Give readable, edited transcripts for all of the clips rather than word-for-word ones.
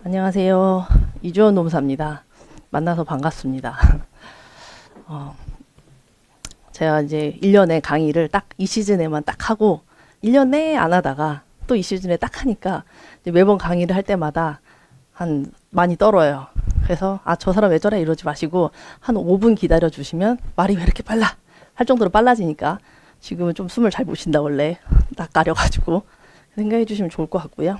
안녕하세요. 이주원 노무사입니다. 만나서 반갑습니다. 제가 이제 1년에 강의를 딱 이 시즌에만 딱 하고 1년 내에 안 하다가 또 이 시즌에 딱 하니까 이제 매번 강의를 할 때마다 많이 떨어요. 그래서 저 사람 왜 저래 이러지 마시고 한 5분 기다려 주시면 말이 왜 이렇게 빨라 할 정도로 빨라지니까 지금은 좀 숨을 잘 못 쉰다 원래 딱 가려가지고 생각해 주시면 좋을 것 같고요.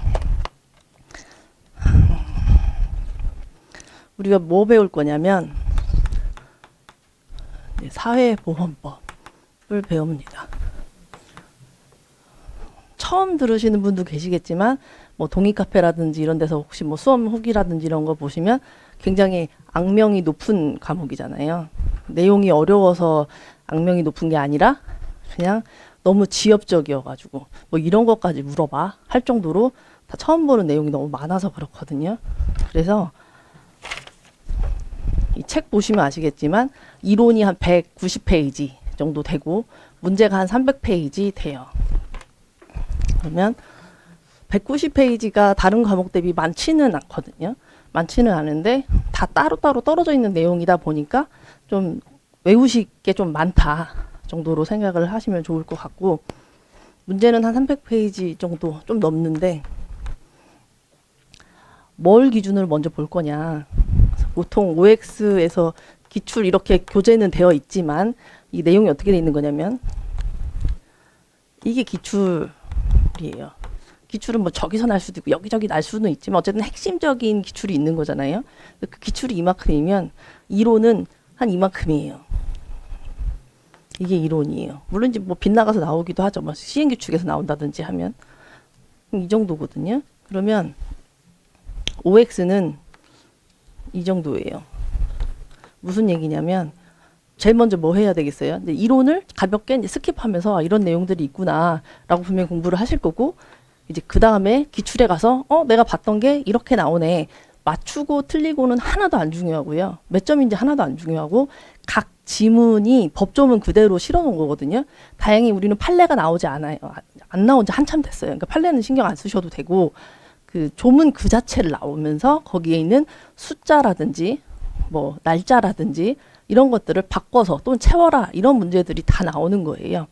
우리가 뭐 배울 거냐면 사회보험법을 배웁니다. 처음 들으시는 분도 계시겠지만 뭐 동의카페라든지 이런 데서 혹시 뭐 수업 후기라든지 이런 거 보시면 굉장히 악명이 높은 과목이잖아요. 내용이 어려워서 악명이 높은 게 아니라 그냥 너무 지엽적이어가지고 뭐 이런 것까지 물어봐 할 정도로 다 처음 보는 내용이 너무 많아서 그렇거든요. 그래서 이 책 보시면 아시겠지만 이론이 한 190페이지 정도 되고 문제가 한 300페이지 돼요. 그러면 190페이지가 다른 과목 대비 많지는 않거든요. 많지는 않은데 다 따로따로 떨어져 있는 내용이다 보니까 좀 외우실 게 좀 많다 정도로 생각을 하시면 좋을 것 같고, 문제는 한 300페이지 정도 좀 넘는데 뭘 기준으로 먼저 볼 거냐. 보통 OX에서 기출 이렇게 교재는 되어 있지만 이 내용이 어떻게 되어 있는 거냐면 이게 기출이에요. 기출은 뭐 저기서 날 수도 있고 여기저기 날 수는 있지만 어쨌든 핵심적인 기출이 있는 거잖아요. 그 기출이 이만큼이면 이론은 한 이만큼이에요. 이게 이론이에요. 물론 이제 뭐 빗나가서 나오기도 하죠. 뭐 시행규칙에서 나온다든지 하면 이 정도거든요. 그러면 OX는 이 정도예요. 무슨 얘기냐면 제일 먼저 뭐 해야 되겠어요? 이제 이론을 가볍게 이제 스킵하면서 이런 내용들이 있구나라고 분명히 공부를 하실 거고, 이제 그 다음에 기출에 가서 내가 봤던 게 이렇게 나오네. 맞추고 틀리고는 하나도 안 중요하고요. 몇 점인지 하나도 안 중요하고 각 지문이 법조문 그대로 실어놓은 거거든요. 다행히 우리는 판례가 나오지 않아요. 안 나온 지 한참 됐어요. 그러니까 판례는 신경 안 쓰셔도 되고 그 조문 그 자체를 나오면서 거기에 있는 숫자라든지 뭐 날짜라든지 이런 것들을 바꿔서 또는 채워라 이런 문제들이 다 나오는 거예요.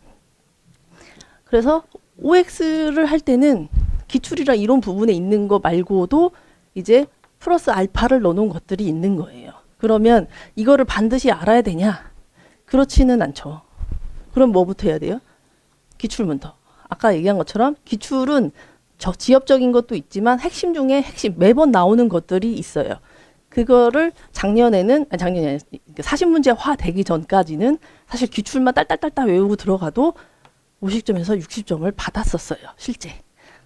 그래서 OX를 할 때는 기출이랑 이론 부분에 있는 거 말고도 이제 플러스 알파를 넣어놓은 것들이 있는 거예요. 그러면 이거를 반드시 알아야 되냐? 그렇지는 않죠. 그럼 뭐부터 해야 돼요? 기출부터. 아까 얘기한 것처럼 기출은 지엽적인 것도 있지만 핵심 중에 핵심 매번 나오는 것들이 있어요. 그거를 작년에 40문제화 되기 전까지는 사실 기출만 딸딸딸딸 외우고 들어가도 50점에서 60점을 받았었어요. 실제.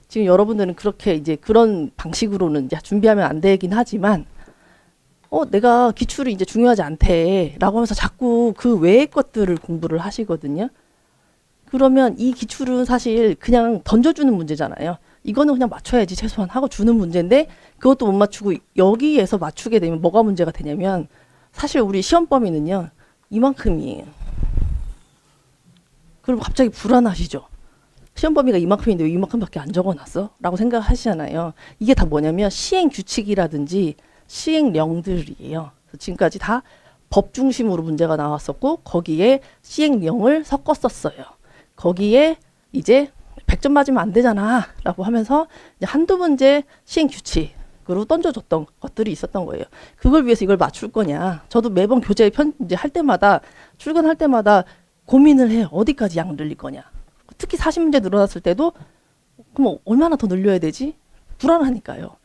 지금 여러분들은 그렇게 이제 그런 방식으로는 이제 준비하면 안 되긴 하지만 내가 기출이 이제 중요하지 않대 라고 하면서 자꾸 그 외의 것들을 공부를 하시거든요. 그러면 이 기출은 사실 그냥 던져주는 문제잖아요. 이거는 그냥 맞춰야지 최소한 하고 주는 문제인데 그것도 못 맞추고 여기에서 맞추게 되면 뭐가 문제가 되냐면 사실 우리 시험 범위는요 이만큼이에요. 그럼 갑자기 불안하시죠. 시험 범위가 이만큼인데 왜 이만큼밖에 안 적어놨어? 라고 생각하시잖아요. 이게 다 뭐냐면 시행 규칙이라든지 시행령들이에요. 지금까지 다 법 중심으로 문제가 나왔었고 거기에 시행령을 섞었었어요. 거기에 이제 100점 맞으면 안 되잖아 라고 하면서 이제 한두 문제 시행규칙으로 던져줬던 것들이 있었던 거예요. 그걸 위해서 이걸 맞출 거냐. 저도 매번 교재 이제 할 때마다 출근할 때마다 고민을 해요. 어디까지 양 늘릴 거냐. 특히 40문제 늘어났을 때도 그럼 얼마나 더 늘려야 되지? 불안하니까요.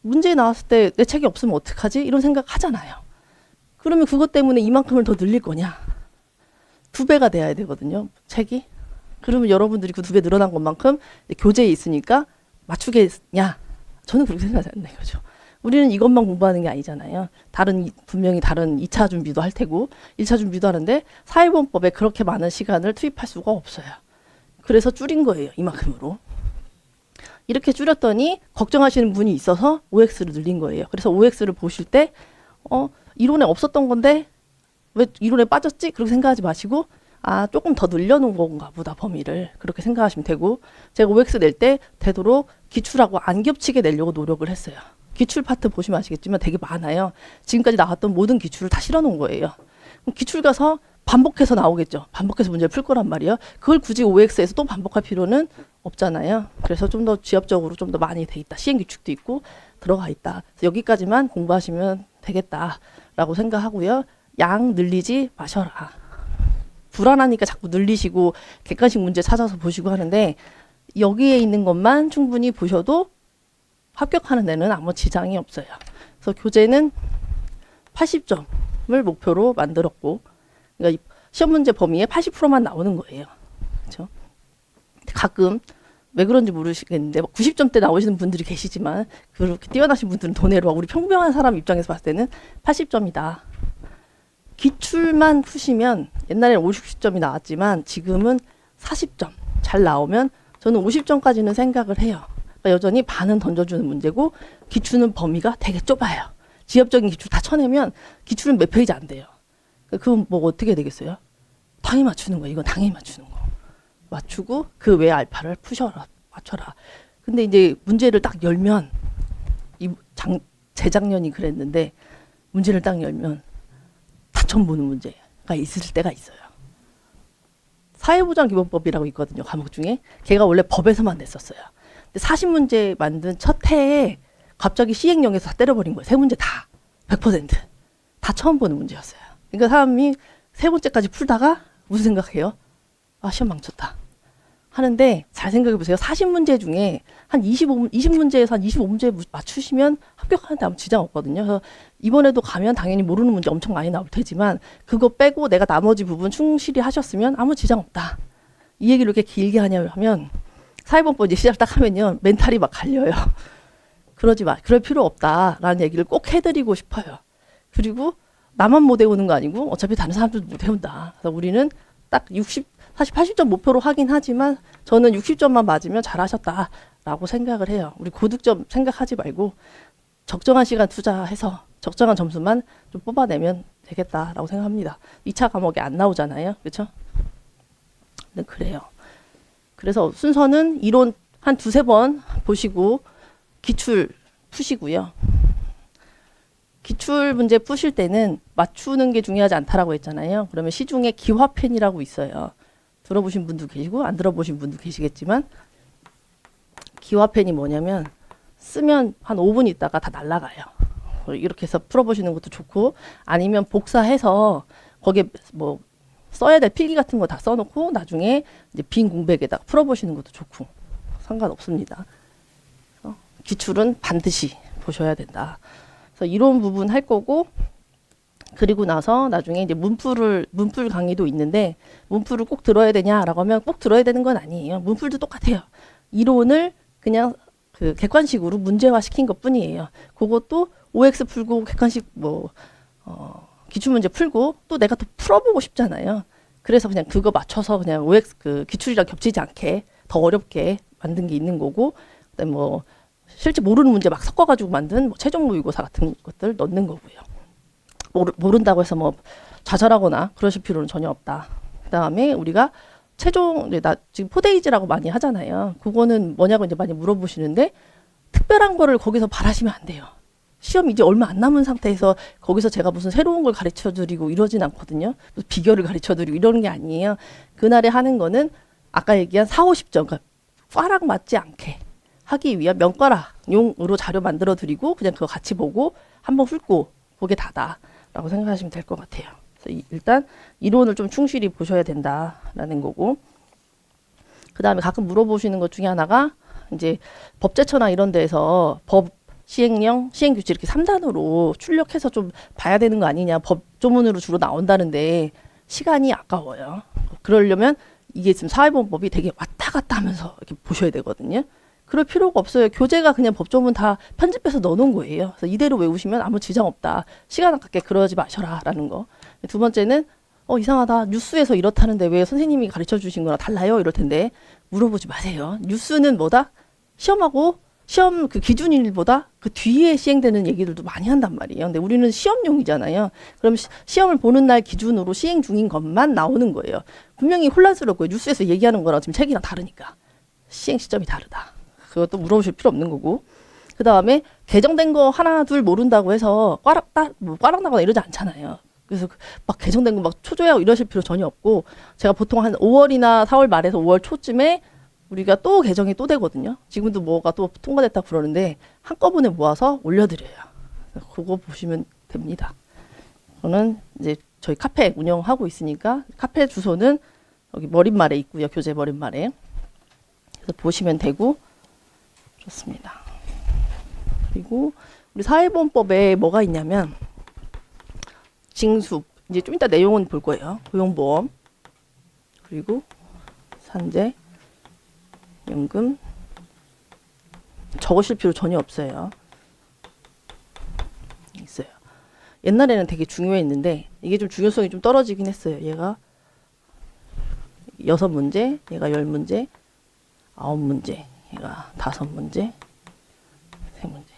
문제 나왔을 때 내 책이 없으면 어떡하지? 이런 생각 하잖아요. 그러면 그것 때문에 이만큼을 더 늘릴 거냐. 2배가 돼야 되거든요. 책이. 그러면 여러분들이 그 2배 늘어난 것만큼 교재에 있으니까 맞추겠냐? 저는 그렇게 생각하지 않는 거죠. 우리는 이것만 공부하는 게 아니잖아요. 분명히 다른 2차 준비도 할 테고 1차 준비도 하는데 사회보험법에 그렇게 많은 시간을 투입할 수가 없어요. 그래서 줄인 거예요. 이만큼으로. 이렇게 줄였더니 걱정하시는 분이 있어서 OX를 늘린 거예요. 그래서 OX를 보실 때 이론에 없었던 건데 왜 이론에 빠졌지? 그렇게 생각하지 마시고 조금 더 늘려놓은 건가 보다 범위를 그렇게 생각하시면 되고, 제가 OX 낼 때 되도록 기출하고 안 겹치게 내려고 노력을 했어요. 기출 파트 보시면 아시겠지만 되게 많아요. 지금까지 나왔던 모든 기출을 다 실어놓은 거예요. 그럼 기출 가서 반복해서 나오겠죠. 반복해서 문제를 풀 거란 말이에요. 그걸 굳이 OX에서 또 반복할 필요는 없잖아요. 그래서 좀 더 지엽적으로 좀 더 많이 돼 있다. 시행 규칙도 있고 들어가 있다. 그래서 여기까지만 공부하시면 되겠다라고 생각하고요. 양 늘리지 마셔라. 불안하니까 자꾸 늘리시고 객관식 문제 찾아서 보시고 하는데 여기에 있는 것만 충분히 보셔도 합격하는 데는 아무 지장이 없어요. 그래서 교재는 80점을 목표로 만들었고, 그러니까 시험 문제 범위에 80%만 나오는 거예요. 그렇죠? 가끔 왜 그런지 모르시겠는데 90점대 나오시는 분들이 계시지만 그렇게 뛰어나신 분들은 더 내려와. 우리 평범한 사람 입장에서 봤을 때는 80점이다. 기출만 푸시면 옛날에는 50점이 나왔지만 지금은 40점 잘 나오면 저는 50점까지는 생각을 해요. 그러니까 여전히 반은 던져주는 문제고 기출은 범위가 되게 좁아요. 지엽적인 기출 다 쳐내면 기출은 몇 페이지 안 돼요. 그건 뭐 어떻게 되겠어요? 당연히 맞추는 거예요. 이건 당연히 맞추는 거. 맞추고 그 외 알파를 푸셔라. 맞춰라. 근데 이제 문제를 딱 열면 재작년이 그랬는데 문제를 딱 열면 다 처음 보는 문제가 있을 때가 있어요. 사회보장기본법이라고 있거든요. 과목 중에. 걔가 원래 법에서만 냈었어요. 근데 40문제 만든 첫 해에 갑자기 시행령에서 다 때려버린 거예요. 세 문제 다. 100%. 다 처음 보는 문제였어요. 그러니까 사람이 세 번째까지 풀다가 무슨 생각해요? 아, 시험 망쳤다. 하는데 잘 생각해 보세요. 40문제 중에 한 20문제에서 한 25문제 맞추시면 합격하는데 아무 지장 없거든요. 그래서 이번에도 가면 당연히 모르는 문제 엄청 많이 나올 테지만 그거 빼고 내가 나머지 부분 충실히 하셨으면 아무 지장 없다. 이 얘기를 이렇게 길게 하냐면 사회본법 이제 시작 딱 하면요. 멘탈이 막 갈려요. 그러지 마. 그럴 필요 없다라는 얘기를 꼭 해드리고 싶어요. 그리고 나만 못 외우는 거 아니고 어차피 다른 사람들도 못 외운다. 그래서 우리는 딱 사실 80점 목표로 하긴 하지만 저는 60점만 맞으면 잘하셨다라고 생각을 해요. 우리 고득점 생각하지 말고 적정한 시간 투자해서 적정한 점수만 좀 뽑아내면 되겠다라고 생각합니다. 2차 과목에 안 나오잖아요. 그렇죠? 네, 그래요. 그래서 순서는 이론 한 두세 번 보시고 기출 푸시고요. 기출 문제 푸실 때는 맞추는 게 중요하지 않다라고 했잖아요. 그러면 시중에 기화펜이라고 있어요. 들어보신 분도 계시고 안 들어보신 분도 계시겠지만 기화펜이 뭐냐면 쓰면 한 5분 있다가 다 날아가요. 이렇게 해서 풀어보시는 것도 좋고 아니면 복사해서 거기에 뭐 써야 될 필기 같은 거 다 써놓고 나중에 이제 빈 공백에다가 풀어보시는 것도 좋고 상관없습니다. 기출은 반드시 보셔야 된다. 그래서 이론 부분 할 거고 그리고 나서 나중에 이제 문풀 강의도 있는데 문풀을 꼭 들어야 되냐라고 하면 꼭 들어야 되는 건 아니에요. 문풀도 똑같아요. 이론을 그냥 그 객관식으로 문제화 시킨 것 뿐이에요. 그것도 OX 풀고 객관식 기출문제 풀고 또 내가 또 풀어보고 싶잖아요. 그래서 그냥 그거 맞춰서 그냥 OX 그 기출이랑 겹치지 않게 더 어렵게 만든 게 있는 거고 그다음에 뭐 실제 모르는 문제 막 섞어가지고 만든 뭐 최종 모의고사 같은 것들 넣는 거고요. 모른다고 해서 뭐 좌절하거나 그러실 필요는 전혀 없다. 그다음에 우리가 최종 나 지금 포데이즈라고 많이 하잖아요. 그거는 뭐냐고 이제 많이 물어보시는데 특별한 거를 거기서 바라시면 안 돼요. 시험 이제 얼마 안 남은 상태에서 거기서 제가 무슨 새로운 걸 가르쳐 드리고 이러진 않거든요. 비결을 가르쳐 드리고 이러는 게 아니에요. 그날에 하는 거는 아까 얘기한 4, 50점 그러니까 꽈락 맞지 않게 하기 위한 명가락용으로 자료 만들어 드리고 그냥 그거 같이 보고 한번 훑고 그게 다다라고 생각하시면 될 것 같아요. 그래서 일단 이론을 좀 충실히 보셔야 된다라는 거고 그 다음에 가끔 물어보시는 것 중에 하나가 이제 법제처나 이런 데에서 법 시행령, 시행규칙 이렇게 3단으로 출력해서 좀 봐야 되는 거 아니냐. 법조문으로 주로 나온다는데 시간이 아까워요. 그러려면 이게 지금 사회보험법이 되게 왔다 갔다 하면서 이렇게 보셔야 되거든요. 그럴 필요가 없어요. 교재가 그냥 법조문 다 편집해서 넣어놓은 거예요. 그래서 이대로 외우시면 아무 지장 없다. 시간 아깝게 그러지 마셔라 라는 거. 두 번째는 이상하다. 뉴스에서 이렇다는데 왜 선생님이 가르쳐 주신 거랑 달라요? 이럴 텐데 물어보지 마세요. 뉴스는 뭐다? 시험하고 시험 그 기준일보다 그 뒤에 시행되는 얘기들도 많이 한단 말이에요. 근데 우리는 시험용이잖아요. 그럼 시험을 보는 날 기준으로 시행 중인 것만 나오는 거예요. 분명히 혼란스럽고요. 뉴스에서 얘기하는 거랑 지금 책이랑 다르니까. 시행 시점이 다르다. 그것도 물어보실 필요 없는 거고. 그 다음에 개정된 거 하나 둘 모른다고 해서 꽈락 나거나 이러지 않잖아요. 그래서 막 개정된 거 막 초조해하고 이러실 필요 전혀 없고, 제가 보통 한 5월이나 4월 말에서 5월 초쯤에 우리가 또 개정이 또 되거든요. 지금도 뭐가 또 통과됐다 그러는데 한꺼번에 모아서 올려드려요. 그거 보시면 됩니다. 저는 이제 저희 카페 운영하고 있으니까 카페 주소는 여기 머릿말에 있고요. 교재 머릿말에. 그래서 보시면 되고 좋습니다. 그리고 우리 사회보험법에 뭐가 있냐면 징수, 이제 좀 이따 내용은 볼 거예요. 고용보험, 그리고 산재, 연금, 적으실 필요 전혀 없어요. 있어요. 옛날에는 되게 중요했는데 이게 좀 중요성이 좀 떨어지긴 했어요. 얘가 6문제, 얘가 10문제, 9문제, 얘가 5문제, 3문제.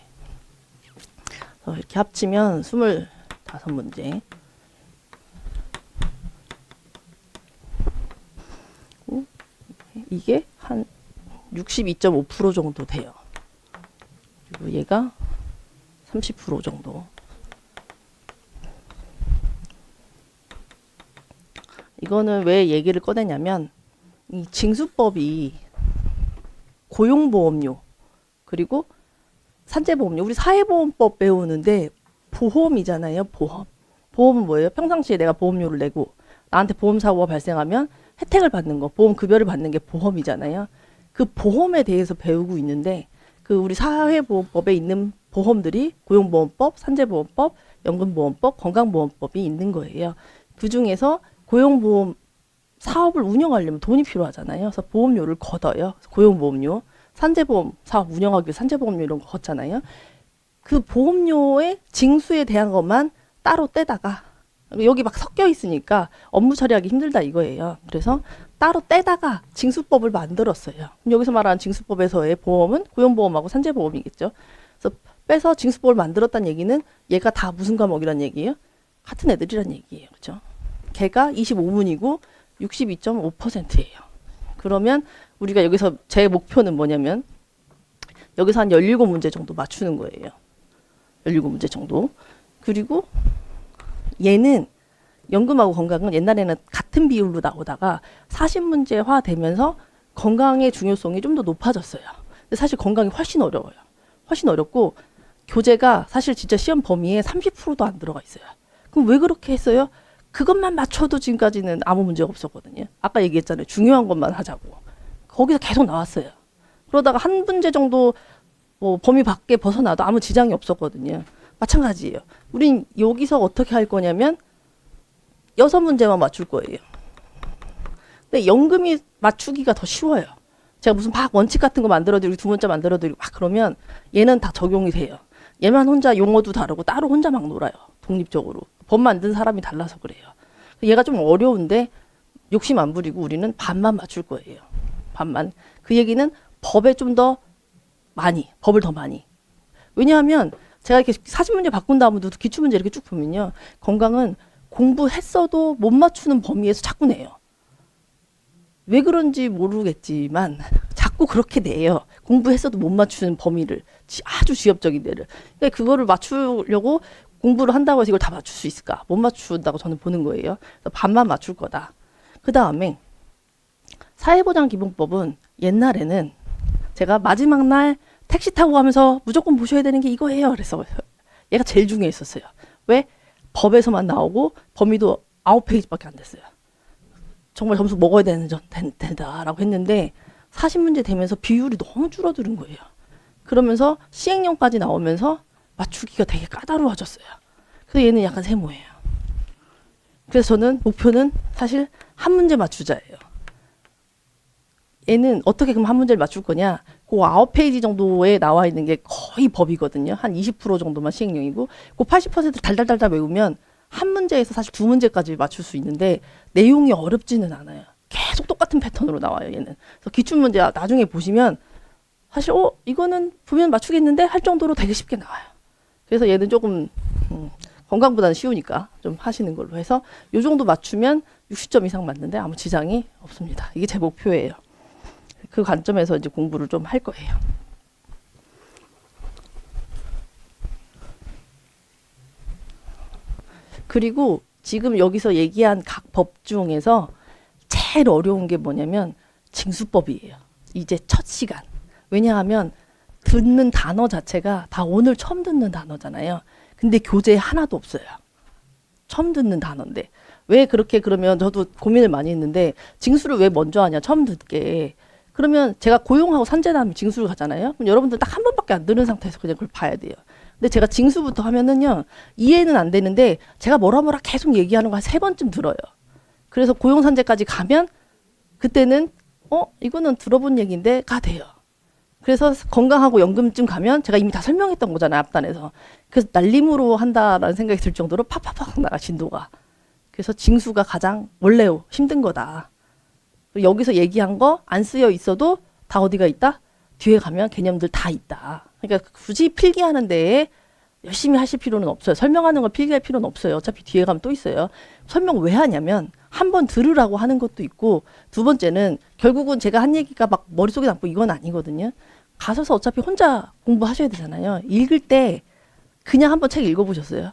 이렇게 합치면 25문제. 이게 한 62.5% 정도 돼요. 그리고 얘가 30% 정도. 이거는 왜 얘기를 꺼내냐면 이 징수법이 고용보험료 그리고 산재보험료, 우리 사회보험법 배우는데 보험이잖아요. 보험은 뭐예요? 평상시에 내가 보험료를 내고 나한테 보험사고가 발생하면 혜택을 받는 거, 보험급여를 받는 게 보험이잖아요. 그 보험에 대해서 배우고 있는데 그 우리 사회보험법에 있는 보험들이 고용보험법, 산재보험법, 연금보험법, 건강보험법이 있는 거예요. 그 중에서 고용보험 사업을 운영하려면 돈이 필요하잖아요. 그래서 보험료를 걷어요. 고용보험료, 산재보험 사업 운영하기 위해 산재보험료 이런 거 걷잖아요. 그 보험료의 징수에 대한 것만 따로 떼다가, 여기 막 섞여 있으니까 업무 처리하기 힘들다 이거예요. 그래서 따로 떼다가 징수법을 만들었어요. 여기서 말하는 징수법에서의 보험은 고용보험하고 산재보험이겠죠. 그래서 빼서 징수법을 만들었다는 얘기는 얘가 다 무슨 과목이란 얘기예요? 같은 애들이란 얘기예요. 그렇죠? 걔가 25문이고 62.5%예요. 그러면 우리가 여기서 제 목표는 뭐냐면 여기서 한 17문제 정도 맞추는 거예요. 17문제 정도. 그리고 얘는 연금하고 건강은 옛날에는 같은 비율로 나오다가 40문제화 되면서 건강의 중요성이 좀 더 높아졌어요. 근데 사실 건강이 훨씬 어려워요. 훨씬 어렵고 교재가 사실 진짜 시험 범위에 30%도 안 들어가 있어요. 그럼 왜 그렇게 했어요? 그것만 맞춰도 지금까지는 아무 문제가 없었거든요. 아까 얘기했잖아요. 중요한 것만 하자고. 거기서 계속 나왔어요. 그러다가 한 문제 정도 뭐 범위 밖에 벗어나도 아무 지장이 없었거든요. 마찬가지예요. 우린 여기서 어떻게 할 거냐면 6문제만 맞출 거예요. 근데 연금이 맞추기가 더 쉬워요. 제가 무슨 막 원칙 같은 거 만들어드리고 두 문자 만들어드리고 막 그러면 얘는 다 적용이 돼요. 얘만 혼자 용어도 다르고 따로 혼자 막 놀아요. 독립적으로. 법 만든 사람이 달라서 그래요. 얘가 좀 어려운데 욕심 안 부리고 우리는 반만 맞출 거예요. 반만. 그 얘기는 법에 좀 더 많이, 법을 더 많이. 왜냐하면 제가 이렇게 40문제 바꾼 다음에도 기출문제 이렇게 쭉 보면요. 건강은 공부했어도 못 맞추는 범위에서 자꾸 내요. 왜 그런지 모르겠지만 자꾸 그렇게 내요. 공부했어도 못 맞추는 범위를. 아주 지엽적인 데를. 그러니까 그거를 맞추려고 공부를 한다고 해서 이걸 다 맞출 수 있을까? 못 맞춘다고 저는 보는 거예요. 그래서 반만 맞출 거다. 그 다음에 사회보장기본법은 옛날에는 제가 마지막 날 택시 타고 가면서 무조건 보셔야 되는 게 이거예요. 그래서 얘가 제일 중요했었어요. 왜? 법에서만 나오고 범위도 9페이지밖에 안 됐어요. 정말 점수 먹어야 된다라고 했는데 40문제 되면서 비율이 너무 줄어드는 거예요. 그러면서 시행령까지 나오면서 맞추기가 되게 까다로워졌어요. 그래서 얘는 약간 세모예요. 그래서 저는 목표는 사실 한 문제 맞추자예요. 얘는 어떻게 그럼 한 문제를 맞출 거냐? 그 9페이지 정도에 나와 있는 게 거의 법이거든요. 한 20% 정도만 시행령이고 그 80% 달달달달 외우면 한 문제에서 사실 두 문제까지 맞출 수 있는데 내용이 어렵지는 않아요. 계속 똑같은 패턴으로 나와요. 얘는. 그래서 기출문제 나중에 보시면 사실 이거는 보면 맞추겠는데 할 정도로 되게 쉽게 나와요. 그래서 얘는 조금 건강보다는 쉬우니까 좀 하시는 걸로 해서 요 정도 맞추면 60점 이상 맞는데 아무 지장이 없습니다. 이게 제 목표예요. 그 관점에서 이제 공부를 좀 할 거예요. 그리고 지금 여기서 얘기한 각 법 중에서 제일 어려운 게 뭐냐면 징수법이에요. 이제 첫 시간. 왜냐하면 듣는 단어 자체가 다 오늘 처음 듣는 단어잖아요. 근데 교재에 하나도 없어요. 처음 듣는 단어인데. 왜 그렇게 그러면 저도 고민을 많이 했는데 징수를 왜 먼저 하냐 처음 듣게. 그러면 제가 고용하고 산재 다음에 징수를 가잖아요. 그럼 여러분들 딱 한 번밖에 안 들은 상태에서 그냥 그걸 봐야 돼요. 근데 제가 징수부터 하면은요 이해는 안 되는데 제가 뭐라 계속 얘기하는 거 한 3번쯤 들어요. 그래서 고용산재까지 가면 그때는 이거는 들어본 얘기인데가 돼요. 그래서 건강하고 연금쯤 가면 제가 이미 다 설명했던 거잖아요. 앞단에서. 그래서 날림으로 한다라는 생각이 들 정도로 팍팍팍 나가 진도가. 그래서 징수가 가장 원래 힘든 거다. 여기서 얘기한 거 안 쓰여 있어도 다 어디가 있다? 뒤에 가면 개념들 다 있다. 그러니까 굳이 필기하는 데에 열심히 하실 필요는 없어요. 설명하는 걸 필기할 필요는 없어요. 어차피 뒤에 가면 또 있어요. 설명 왜 하냐면 한 번 들으라고 하는 것도 있고 두 번째는 결국은 제가 한 얘기가 막 머릿속에 남고 이건 아니거든요. 가셔서 어차피 혼자 공부하셔야 되잖아요. 읽을 때 그냥 한번 책 읽어보셨어요?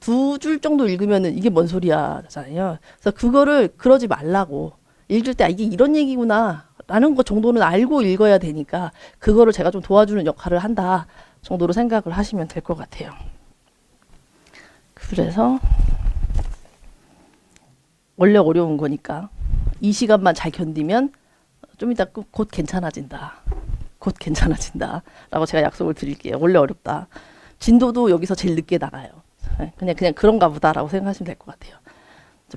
2줄 정도 읽으면은 이게 뭔 소리야 잖아요. 그래서 그거를 그러지 말라고 읽을 때 이게 이런 얘기구나 라는 것 정도는 알고 읽어야 되니까 그거를 제가 좀 도와주는 역할을 한다 정도로 생각을 하시면 될 것 같아요. 그래서 원래 어려운 거니까 이 시간만 잘 견디면 좀 이따 곧 괜찮아진다. 곧 괜찮아진다 라고 제가 약속을 드릴게요. 원래 어렵다. 진도도 여기서 제일 늦게 나가요. 그냥 그런가 보다라고 생각하시면 될 것 같아요.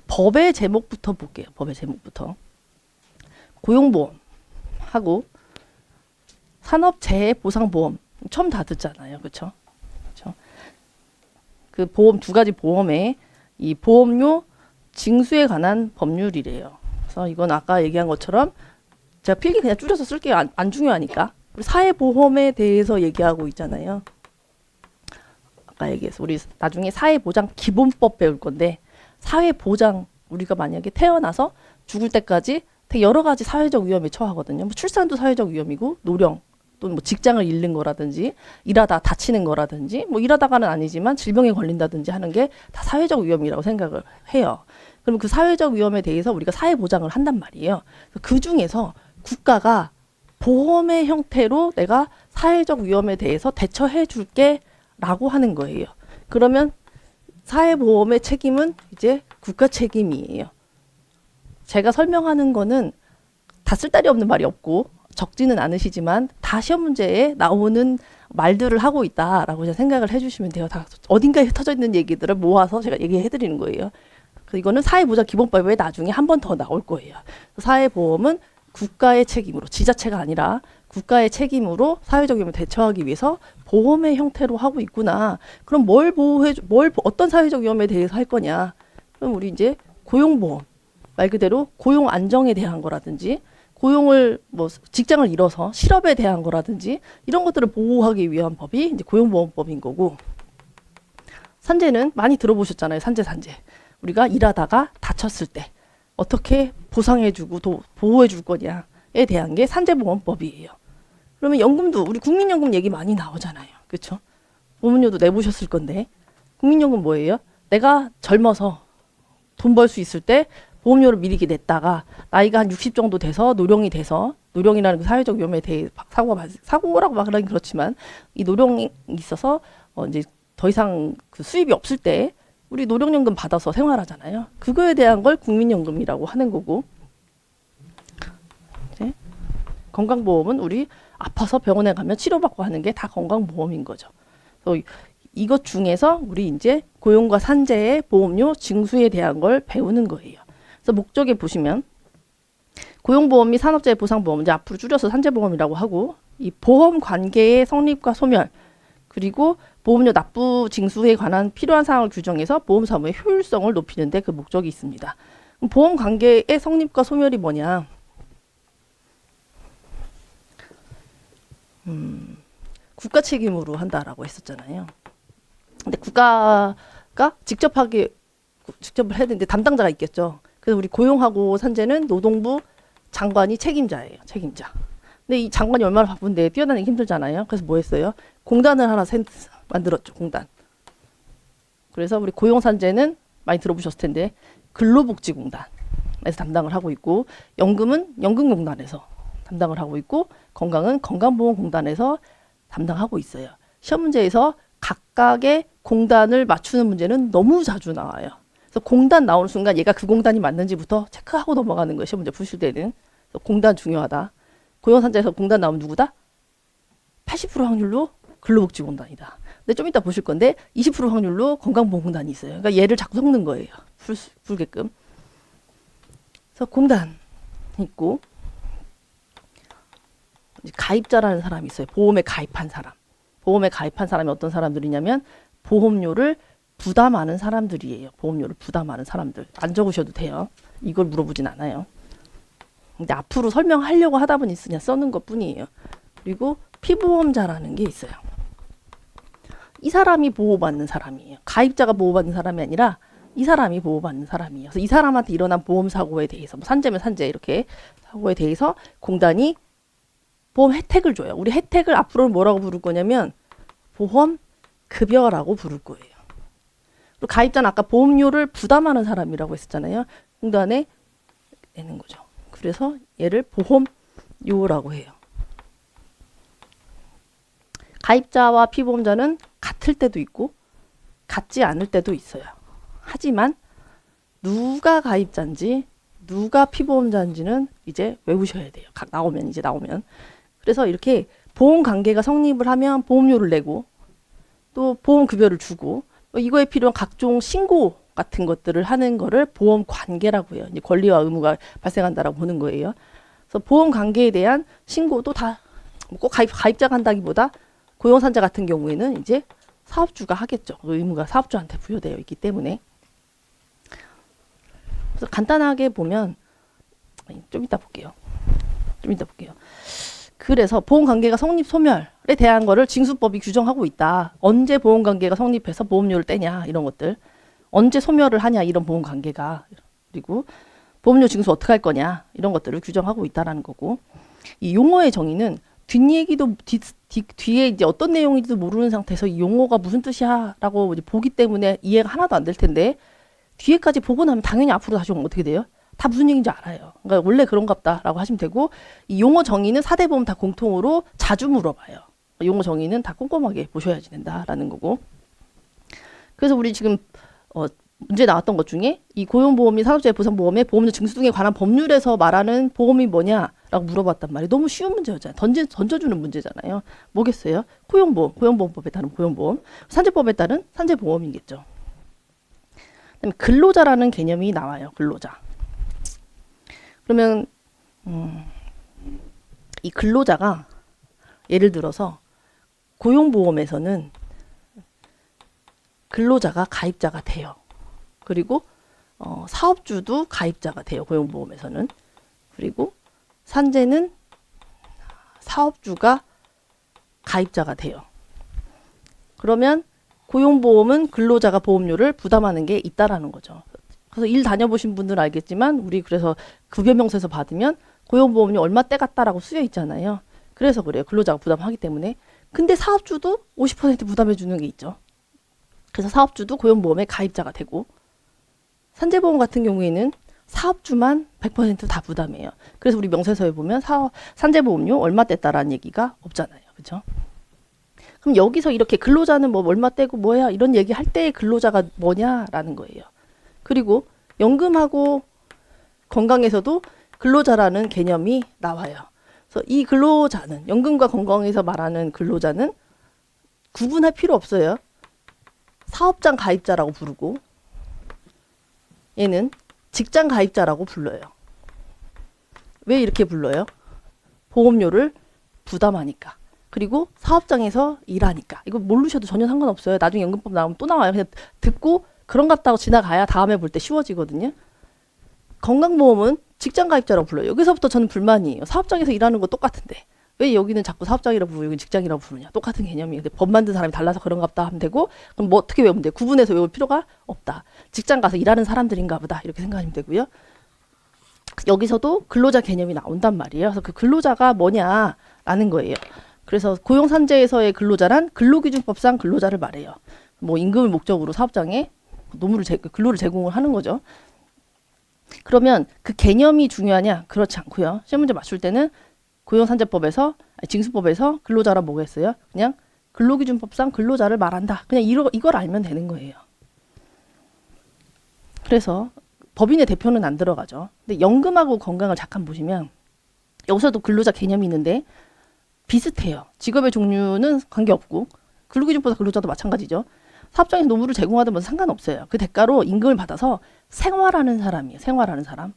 법의 제목부터 볼게요. 법의 제목부터. 고용보험하고 산업재해보상보험 처음 다 듣잖아요. 그렇죠? 그 보험 2가지 보험에 이 보험료 징수에 관한 법률이래요. 그래서 이건 아까 얘기한 것처럼 제가 필기 그냥 줄여서 쓸게요. 안 중요하니까. 우리 사회보험에 대해서 얘기하고 있잖아요. 아까 얘기해서 우리 나중에 사회보장 기본법 배울 건데 사회보장 우리가 만약에 태어나서 죽을 때까지 되게 여러 가지 사회적 위험에 처하거든요. 뭐 출산도 사회적 위험이고 노령 또 뭐 직장을 잃는 거라든지 일하다 다치는 거라든지 뭐 일하다가는 아니지만 질병에 걸린다든지 하는 게 다 사회적 위험이라고 생각을 해요. 그럼 그 사회적 위험에 대해서 우리가 사회보장을 한단 말이에요. 그 중에서 국가가 보험의 형태로 내가 사회적 위험에 대해서 대처해 줄게 라고 하는 거예요. 그러면 사회보험의 책임은 이제 국가 책임이에요. 제가 설명하는 거는 다 쓸데리 없는 말이 없고 적지는 않으시지만 다 시험 문제에 나오는 말들을 하고 있다라고 생각을 해주시면 돼요. 다 어딘가에 흩어져 있는 얘기들을 모아서 제가 얘기해 드리는 거예요. 이거는 사회보장 기본법에 나중에 한 번 더 나올 거예요. 사회보험은 국가의 책임으로 지자체가 아니라 국가의 책임으로 사회적 위험을 대처하기 위해서 보험의 형태로 하고 있구나. 그럼 어떤 사회적 위험에 대해서 할 거냐? 그럼 우리 이제 고용보험 말 그대로 고용 안정에 대한 거라든지 고용을 뭐 직장을 잃어서 실업에 대한 거라든지 이런 것들을 보호하기 위한 법이 이제 고용보험법인 거고 산재는 많이 들어보셨잖아요. 산재. 우리가 일하다가 다쳤을 때 어떻게 보상해주고 보호해줄 거냐에 대한 게 산재보험법이에요. 그러면 연금도 우리 국민연금 얘기 많이 나오잖아요. 그렇죠? 보험료도 내보셨을 건데 국민연금 뭐예요? 내가 젊어서 돈 벌 수 있을 때 보험료를 미리 냈다가 나이가 한 60 정도 돼서 노령이 돼서 노령이라는 그 사회적 위험에 대해 사고라고 말하긴 그렇지만 이 노령이 있어서 이제 더 이상 그 수입이 없을 때 우리 노령연금 받아서 생활하잖아요. 그거에 대한 걸 국민연금이라고 하는 거고 이제 건강보험은 우리 아파서 병원에 가면 치료받고 하는 게 다 건강보험인 거죠. 그래서 이것 중에서 우리 이제 고용과 산재의 보험료 징수에 대한 걸 배우는 거예요. 그래서 목적에 보시면 고용보험 및 산업재해 보상보험 이제 앞으로 줄여서 산재보험이라고 하고 이 보험 관계의 성립과 소멸 그리고 보험료 납부 징수에 관한 필요한 사항을 규정해서 보험 사무의 효율성을 높이는 데 그 목적이 있습니다. 그럼 보험 관계의 성립과 소멸이 뭐냐? 국가 책임으로 한다라고 했었잖아요. 근데 국가가 직접 해야 되는데 담당자가 있겠죠. 그래서 우리 고용하고 산재는 노동부 장관이 책임자예요. 책임자. 근데 이 장관이 얼마나 바쁜데 뛰어다니기 힘들잖아요. 그래서 뭐 했어요? 공단을 하나 만들었죠. 공단. 그래서 우리 고용산재는 많이 들어보셨을 텐데 근로복지공단에서 담당을 하고 있고, 연금은 연금공단에서 담당을 하고 있고, 건강은 건강보험공단에서 담당하고 있어요. 시험 문제에서 각각의 공단을 맞추는 문제는 너무 자주 나와요. 그래서 공단 나오는 순간 얘가 그 공단이 맞는지부터 체크하고 넘어가는 거예요. 시험 문제 푸실 때는. 그래서 공단 중요하다. 고용산재에서 공단 나오면 누구다? 80% 확률로 근로복지공단이다. 근데 좀 이따 보실 건데 20% 확률로 건강보험공단이 있어요. 그러니까 얘를 자꾸 섞는 거예요. 풀게끔. 그래서 공단 있고, 가입자라는 사람이 있어요. 보험에 가입한 사람. 보험에 가입한 사람이 어떤 사람들이냐면 보험료를 부담하는 사람들이에요. 보험료를 부담하는 사람들. 안 적으셔도 돼요. 이걸 물어보진 않아요. 근데 앞으로 설명하려고 하다 보니 그냥 써는 것 뿐이에요. 그리고 피보험자라는 게 있어요. 이 사람이 보호받는 사람이에요. 가입자가 보호받는 사람이 아니라 이 사람이 보호받는 사람이에요. 그래서 이 사람한테 일어난 보험 사고에 대해서, 뭐 산재면 산재 이렇게 사고에 대해서 공단이 보험 혜택을 줘요. 우리 혜택을 앞으로는 뭐라고 부를 거냐면 보험 급여라고 부를 거예요. 그리고 가입자는 아까 보험료를 부담하는 사람이라고 했었잖아요. 공단에 내는 거죠. 그래서 얘를 보험료라고 해요. 가입자와 피보험자는 같을 때도 있고 같지 않을 때도 있어요. 하지만 누가 가입자인지 누가 피보험자인지는 이제 외우셔야 돼요. 각 나오면. 그래서 이렇게 보험 관계가 성립을 하면 보험료를 내고 또 보험 급여를 주고, 이거에 필요한 각종 신고 같은 것들을 하는 거를 보험 관계라고 해요. 이제 권리와 의무가 발생한다라고 보는 거예요. 그래서 보험 관계에 대한 신고도 다 꼭 가입자가 한다기보다 고용산재 같은 경우에는 이제 사업주가 하겠죠. 그 의무가 사업주한테 부여되어 있기 때문에. 그래서 간단하게 보면 좀 이따 볼게요. 그래서 보험관계가 성립 소멸에 대한 거를 징수법이 규정하고 있다. 언제 보험관계가 성립해서 보험료를 떼냐 이런 것들. 언제 소멸을 하냐 이런 보험관계가. 그리고 보험료 징수 어떻게 할 거냐 이런 것들을 규정하고 있다라는 거고. 이 용어의 정의는 뒷얘기도 뒤에 이제 어떤 내용인지도 모르는 상태에서 이 용어가 무슨 뜻이야라고 이제 보기 때문에 이해가 하나도 안 될 텐데, 뒤에까지 보고 나면 당연히 앞으로 다시 오면 어떻게 돼요? 다 무슨 얘기인지 알아요. 그러니까 원래 그런갑다라고 하시면 되고, 이 용어 정의는 4대 보험 다 공통으로 자주 물어봐요. 용어 정의는 다 꼼꼼하게 보셔야지 된다라는 거고. 그래서 우리 지금 문제 나왔던 것 중에 이 고용보험 및 산업재해 보상보험의 보험료 징수 등에 관한 법률에서 말하는 보험이 뭐냐라고 물어봤단 말이에요. 너무 쉬운 문제였잖아요. 던져주는 문제잖아요. 뭐겠어요? 고용보험법에 따른 고용보험, 산재법에 따른 산재보험이겠죠. 그다음에 근로자라는 개념이 나와요. 근로자. 그러면 이 근로자가 예를 들어서 고용보험에서는 근로자가 가입자가 돼요. 그리고 사업주도 가입자가 돼요. 고용보험에서는. 그리고 산재는 사업주가 가입자가 돼요. 그러면 고용보험은 근로자가 보험료를 부담하는 게 있다라는 거죠. 그래서 일 다녀보신 분들은 알겠지만 우리 그래서 급여명세서 받으면 고용보험료 얼마 떼갔다라고 쓰여 있잖아요. 그래서 그래요. 근로자가 부담하기 때문에. 근데 사업주도 50% 부담해 주는 게 있죠. 그래서 사업주도 고용보험에 가입자가 되고, 산재보험 같은 경우에는 사업주만 100% 다 부담해요. 그래서 우리 명세서에 보면 산재보험료 얼마 뗐다라는 얘기가 없잖아요. 그렇죠? 그럼 여기서 이렇게 근로자는 뭐 얼마 떼고 뭐야 이런 얘기 할 때의 근로자가 뭐냐라는 거예요. 그리고 연금하고 건강에서도 근로자라는 개념이 나와요. 그래서 이 근로자는, 연금과 건강에서 말하는 근로자는 구분할 필요 없어요. 사업장 가입자라고 부르고, 얘는 직장 가입자라고 불러요. 왜 이렇게 불러요? 보험료를 부담하니까. 그리고 사업장에서 일하니까. 이거 모르셔도 전혀 상관없어요. 나중에 연금법 나오면 또 나와요. 그냥 듣고 그런갑다고 지나가야 다음에 볼 때 쉬워지거든요. 건강보험은 직장 가입자라고 불러요. 여기서부터 저는 불만이에요. 사업장에서 일하는 거 똑같은데 왜 여기는 자꾸 사업장이라고 부르고 여기는 직장이라고 부르냐. 똑같은 개념이에요. 근데 법 만든 사람이 달라서 그런갑다 하면 되고, 그럼 뭐 어떻게 외우면 돼요? 구분해서 외울 필요가 없다. 직장 가서 일하는 사람들인가 보다 이렇게 생각하시면 되고요. 여기서도 근로자 개념이 나온단 말이에요. 그래서 그 근로자가 뭐냐라는 거예요. 그래서 고용산재에서의 근로자란 근로기준법상 근로자를 말해요. 뭐 임금을 목적으로 사업장에 근로를 제공을 하는 거죠. 그러면 그 개념이 중요하냐? 그렇지 않고요. 시험 문제 맞출 때는 징수법에서 근로자라 뭐가 했어요? 그냥 근로기준법상 근로자를 말한다. 그냥 이걸 알면 되는 거예요. 그래서 법인의 대표는 안 들어가죠. 근데 연금하고 건강을 잠깐 보시면 여기서도 근로자 개념이 있는데 비슷해요. 직업의 종류는 관계없고 근로기준법상 근로자도 마찬가지죠. 사업장에서 노무를 제공하든 뭐 상관없어요. 그 대가로 임금을 받아서 생활하는 사람이에요. 생활하는 사람.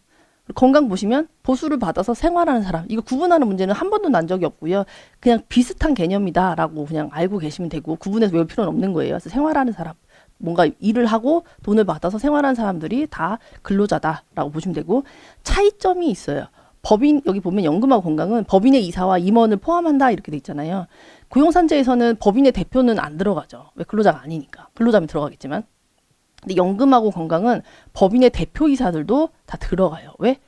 건강 보시면 보수를 받아서 생활하는 사람. 이거 구분하는 문제는 한 번도 난 적이 없고요. 그냥 비슷한 개념이다라고 그냥 알고 계시면 되고 구분해서 외울 필요는 없는 거예요. 그래서 생활하는 사람. 뭔가 일을 하고 돈을 받아서 생활하는 사람들이 다 근로자다라고 보시면 되고 차이점이 있어요. 법인 여기 보면 연금하고 건강은 법인의 이사와 임원을 포함한다 이렇게 돼 있잖아요. 고용산재에서는 법인의 대표는 안 들어가죠. 왜? 근로자가 아니니까. 근로자면 들어가겠지만. 근데 연금하고 건강은 법인의 대표이사들도 다 들어가요. 왜?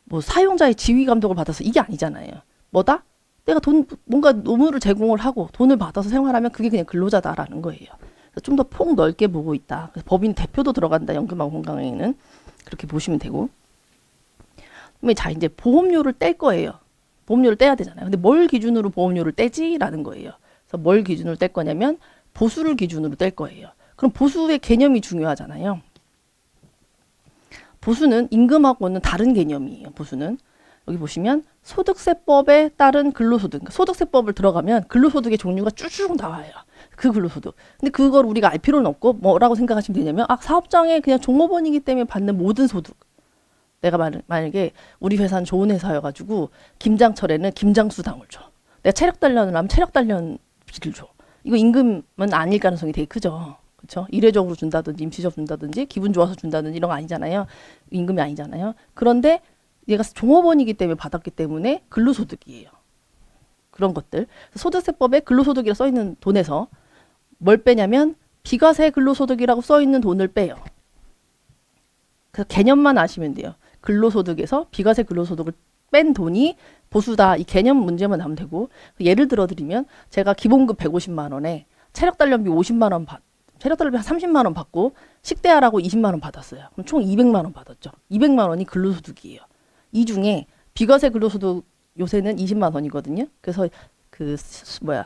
뭐 사용자의 지휘 감독을 받아서 이게 아니잖아요. 뭐다? 내가 뭔가 노무를 제공을 하고 돈을 받아서 생활하면 그게 그냥 근로자다라는 거예요. 좀 더 폭 넓게 보고 있다. 그래서 법인 대표도 들어간다. 연금하고 건강에는. 그렇게 보시면 되고. 자, 이제 보험료를 뗄 거예요. 보험료를 떼야 되잖아요. 근데 뭘 기준으로 보험료를 떼지라는 거예요. 그래서 뭘 기준으로 뗄 거냐면 보수를 기준으로 뗄 거예요. 그럼 보수의 개념이 중요하잖아요. 보수는 임금하고는 다른 개념이에요. 보수는 여기 보시면 소득세법에 따른 근로소득. 그러니까 소득세법을 들어가면 근로소득의 종류가 쭉쭉 나와요. 그 근로소득. 근데 그걸 우리가 알 필요는 없고 뭐라고 생각하시면 되냐면 사업장에 그냥 종업원이기 때문에 받는 모든 소득. 내가 만약에 우리 회사는 좋은 회사여가지고 김장철에는 김장수당을 줘. 내가 체력단련을 하면 체력단련비를 줘. 이거 임금은 아닐 가능성이 되게 크죠. 그렇죠? 이례적으로 준다든지 임시적으로 준다든지 기분 좋아서 준다든지 이런 거 아니잖아요. 임금이 아니잖아요. 그런데 얘가 종업원이기 때문에 받았기 때문에 근로소득이에요. 그런 것들. 소득세법에 근로소득이라 써있는 돈에서 뭘 빼냐면 비과세 근로소득이라고 써있는 돈을 빼요. 그래서 개념만 아시면 돼요. 근로소득에서 비과세 근로소득을 뺀 돈이 보수다. 이 개념 문제만 나오면 되고 예를 들어 드리면 제가 기본급 150만 원에 체력단련비 50만 원 체력단련비 한 30만 원 받고 식대하라고 20만 원 받았어요. 그럼 총 200만 원 받았죠. 200만 원이 근로소득이에요. 이 중에 비과세 근로소득 요새는 20만 원이거든요. 그래서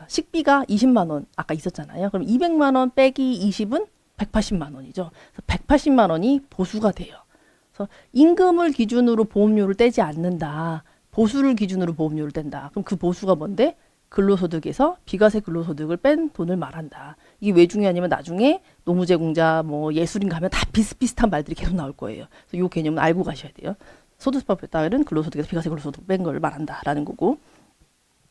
식비가 20만 원 아까 있었잖아요. 그럼 200만 원 빼기 20은 180만 원이죠. 그래서 180만 원이 보수가 돼요. 그래서 임금을 기준으로 보험료를 떼지 않는다. 보수를 기준으로 보험료를 뗀다. 그럼 그 보수가 뭔데? 근로소득에서 비과세 근로소득을 뺀 돈을 말한다. 이게 왜 중요하냐면 나중에 노무제공자, 뭐 예술인 가면 다 비슷비슷한 말들이 계속 나올 거예요. 그래서 이 개념은 알고 가셔야 돼요. 소득세법에 따른 근로소득에서 비과세 근로소득 뺀 걸 말한다라는 거고.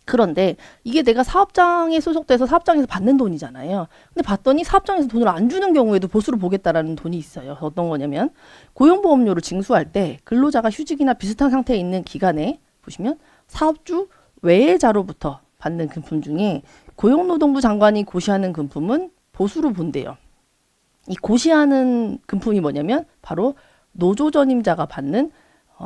그런데 이게 내가 사업장에 소속돼서 사업장에서 받는 돈이잖아요. 근데 봤더니 사업장에서 돈을 안 주는 경우에도 보수를 보겠다라는 돈이 있어요. 어떤 거냐면 고용보험료를 징수할 때 근로자가 휴직이나 비슷한 상태에 있는 기간에 보시면 사업주 외자로부터 받는 금품 중에 고용노동부 장관이 고시하는 금품은 보수로 본대요. 이 고시하는 금품이 뭐냐면 바로 노조 전임자가 받는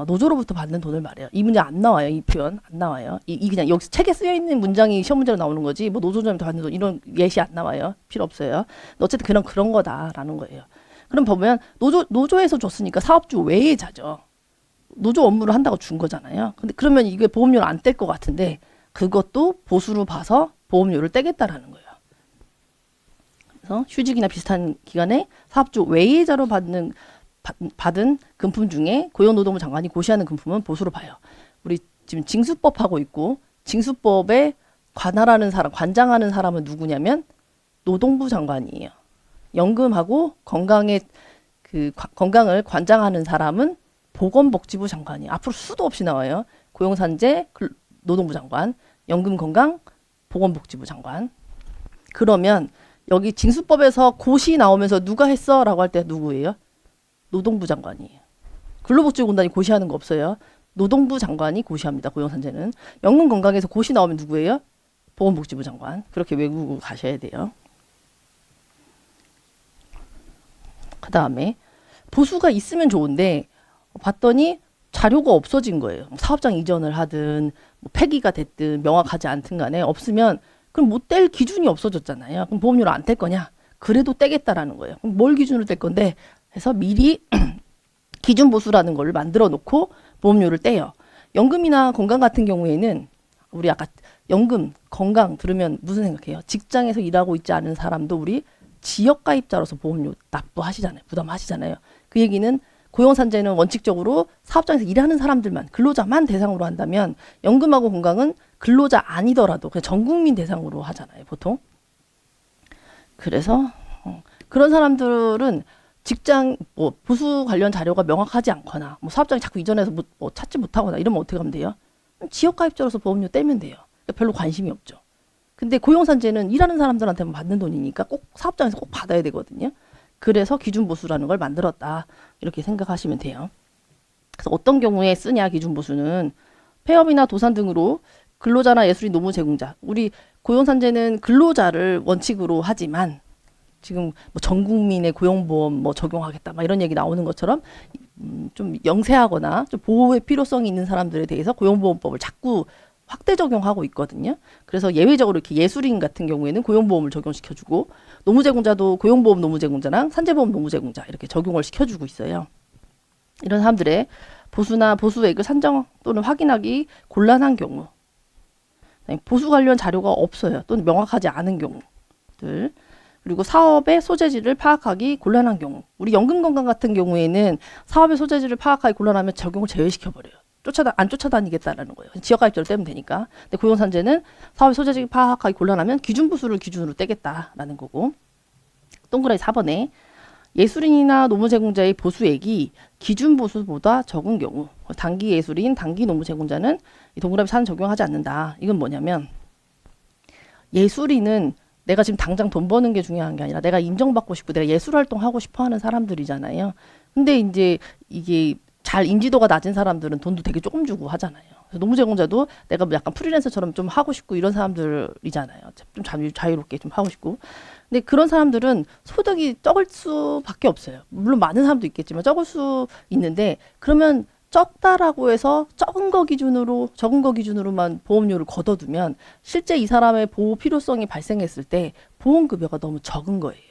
노조로부터 받는 돈을 말해요. 이 문제 안 나와요. 이 표현 안 나와요. 이 그냥 여기 책에 쓰여 있는 문장이 시험 문제로 나오는 거지. 뭐 노조 전임자 받는 돈 이런 예시 안 나와요. 필요 없어요. 어쨌든 그런 거다라는 거예요. 그럼 보면 노조에서 줬으니까 사업주 외자죠. 노조 업무를 한다고 준 거잖아요. 근데 그러면 이게 보험료를 안 뗄 것 같은데 그것도 보수로 봐서 보험료를 떼겠다라는 거예요. 그래서 휴직이나 비슷한 기간에 사업주 외자로 받은 금품 중에 고용노동부 장관이 고시하는 금품은 보수로 봐요. 우리 지금 징수법 하고 있고 징수법에 관할하는 사람, 관장하는 사람은 누구냐면 노동부 장관이에요. 연금하고 건강을 관장하는 사람은 보건복지부 장관이에요. 앞으로 수도 없이 나와요. 고용산재, 노동부 장관, 연금건강, 보건복지부 장관. 그러면 여기 징수법에서 고시 나오면서 누가 했어? 라고 할 때 누구예요? 노동부 장관이에요. 근로복지공단이 고시하는 거 없어요. 노동부 장관이 고시합니다. 고용산재는. 연금건강에서 고시 나오면 누구예요? 보건복지부 장관. 그렇게 외우고 가셔야 돼요. 그 다음에 보수가 있으면 좋은데 봤더니 자료가 없어진 거예요. 사업장 이전을 하든 뭐 폐기가 됐든 명확하지 않든 간에 없으면 그럼 못 뗄 기준이 없어졌잖아요. 그럼 보험료를 안 뗄 거냐? 그래도 떼겠다라는 거예요. 그럼 뭘 기준으로 뗄 건데 해서 미리 기준 보수라는 걸 만들어 놓고 보험료를 떼요. 연금이나 건강 같은 경우에는 우리 아까 연금, 건강 들으면 무슨 생각해요? 직장에서 일하고 있지 않은 사람도 우리 지역가입자로서 보험료 납부하시잖아요. 부담하시잖아요. 그 얘기는 고용산재는 원칙적으로 사업장에서 일하는 사람들만, 근로자만 대상으로 한다면 연금하고 건강은 근로자 아니더라도 그냥 전 국민 대상으로 하잖아요. 보통. 그래서 그런 사람들은 직장 뭐 보수 관련 자료가 명확하지 않거나 뭐 사업장이 자꾸 이전해서 뭐 찾지 못하거나 이러면 어떻게 하면 돼요? 지역가입자로서 보험료 떼면 돼요. 별로 관심이 없죠. 근데 고용산재는 일하는 사람들한테만 받는 돈이니까 꼭 사업장에서 꼭 받아야 되거든요. 그래서 기준보수라는 걸 만들었다. 이렇게 생각하시면 돼요. 그래서 어떤 경우에 쓰냐 기준보수는 폐업이나 도산 등으로 근로자나 예술인 노무 제공자. 우리 고용산재는 근로자를 원칙으로 하지만 지금 뭐 전 국민의 고용보험 뭐 적용하겠다 막 이런 얘기 나오는 것처럼 좀 영세하거나 좀 보호의 필요성이 있는 사람들에 대해서 고용보험법을 자꾸 확대 적용하고 있거든요. 그래서 예외적으로 이렇게 예술인 같은 경우에는 고용보험을 적용시켜주고 노무제공자도 고용보험 노무제공자랑 산재보험 노무제공자 이렇게 적용을 시켜주고 있어요. 이런 사람들의 보수나 보수액을 산정 또는 확인하기 곤란한 경우, 보수 관련 자료가 없어요. 또는 명확하지 않은 경우들, 그리고 사업의 소재지를 파악하기 곤란한 경우. 우리 연금건강 같은 경우에는 사업의 소재지를 파악하기 곤란하면 적용을 제외시켜버려요. 안 쫓아다니겠다라는 거예요. 지역가입자로 떼면 되니까. 근데 고용산재는 사업의 소재지 파악하기 곤란하면 기준보수를 기준으로 떼겠다라는 거고. 동그라미 4번에 예술인이나 노무제공자의 보수액이 기준보수보다 적은 경우, 단기 예술인, 단기 노무제공자는 이 동그라미 4는 적용하지 않는다. 이건 뭐냐면 예술인은 내가 지금 당장 돈 버는 게 중요한 게 아니라 내가 인정받고 싶고 내가 예술활동 하고 싶어 하는 사람들이잖아요. 근데 이제 이게 잘 인지도가 낮은 사람들은 돈도 되게 조금 주고 하잖아요. 그래서 노무제공자도 내가 뭐 약간 프리랜서처럼 좀 하고 싶고 이런 사람들이잖아요. 좀 자유롭게 좀 하고 싶고. 근데 그런 사람들은 소득이 적을 수밖에 없어요. 물론 많은 사람도 있겠지만 적을 수 있는데 그러면 적다라고 해서 적은 거 기준으로만 보험료를 걷어두면 실제 이 사람의 보호 필요성이 발생했을 때 보험급여가 너무 적은 거예요.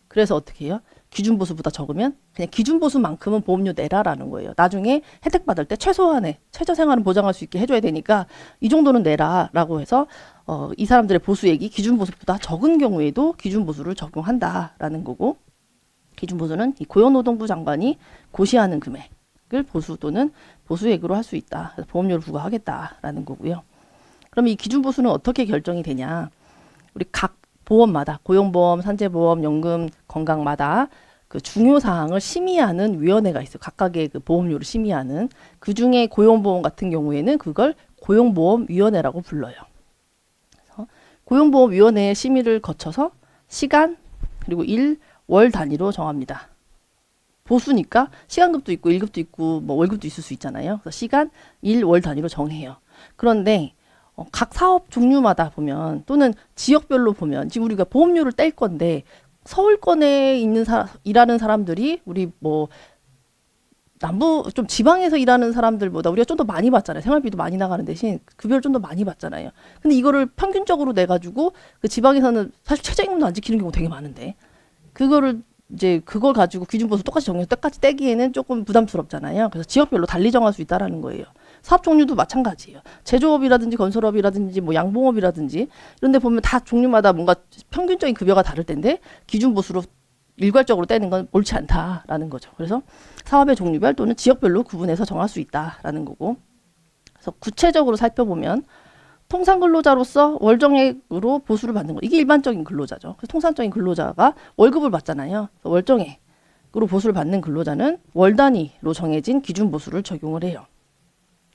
그래서 어떻게 해요? 기준보수보다 적으면 그냥 기준보수만큼은 보험료 내라라는 거예요. 나중에 혜택 받을 때 최소한의 최저생활은 보장할 수 있게 해줘야 되니까 이 정도는 내라라고 해서 이 사람들의 보수액이 기준보수보다 적은 경우에도 기준보수를 적용한다라는 거고, 기준보수는 이 고용노동부 장관이 고시하는 금액을 보수 또는 보수액으로 할 수 있다. 그래서 보험료를 부과하겠다라는 거고요. 그럼 이 기준보수는 어떻게 결정이 되냐? 우리 각 보험마다 고용보험, 산재보험, 연금, 건강마다 그 중요 사항을 심의하는 위원회가 있어요. 각각의 그 보험료를 심의하는. 그 중에 고용보험 같은 경우에는 그걸 고용보험위원회라고 불러요. 그래서 고용보험위원회의 심의를 거쳐서 시간 그리고 일, 월 단위로 정합니다. 보수니까 시간급도 있고 일급도 있고 뭐 월급도 있을 수 있잖아요. 그래서 시간, 일, 월 단위로 정해요. 그런데 각 사업 종류마다 보면 또는 지역별로 보면 지금 우리가 보험료를 뗄 건데 서울권에 있는 일하는 사람들이 우리 뭐 남부 좀 지방에서 일하는 사람들보다 우리가 좀 더 많이 받잖아요. 생활비도 많이 나가는 대신 급여를 좀 더 많이 받잖아요. 근데 이거를 평균적으로 내 가지고 그 지방에서는 사실 최저임금도 안 지키는 경우 되게 많은데 그거를 이제 그걸 가지고 기준보수 똑같이 정해서 똑같이 떼기에는 조금 부담스럽잖아요. 그래서 지역별로 달리 정할 수 있다라는 거예요. 사업 종류도 마찬가지예요. 제조업이라든지 건설업이라든지 뭐 양봉업이라든지 이런 데 보면 다 종류마다 뭔가 평균적인 급여가 다를 텐데 기준보수로 일괄적으로 떼는 건 옳지 않다라는 거죠. 그래서 사업의 종류별 또는 지역별로 구분해서 정할 수 있다라는 거고. 그래서 구체적으로 살펴보면 통상근로자로서 월정액으로 보수를 받는 거. 이게 일반적인 근로자죠. 그래서 통상적인 근로자가 월급을 받잖아요. 그래서 월정액으로 보수를 받는 근로자는 월 단위로 정해진 기준 보수를 적용을 해요.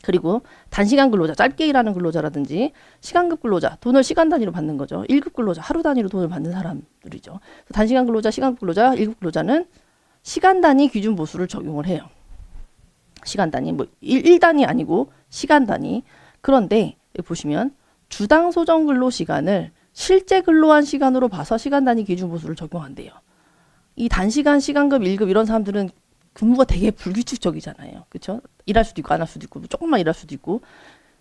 그리고 단시간 근로자, 짧게 일하는 근로자라든지 시간급 근로자, 돈을 시간 단위로 받는 거죠. 1급 근로자, 하루 단위로 돈을 받는 사람들이죠. 단시간 근로자, 시간급 근로자, 1급 근로자는 시간 단위 기준 보수를 적용을 해요. 시간 단위, 뭐 1 단위 아니고 시간 단위. 그런데 여기 보시면 주당 소정 근로 시간을 실제 근로한 시간으로 봐서 시간 단위 기준 보수를 적용한대요. 이 단시간, 시간급, 1급 이런 사람들은 근무가 되게 불규칙적이잖아요. 그렇죠? 일할 수도 있고 안 할 수도 있고 조금만 일할 수도 있고.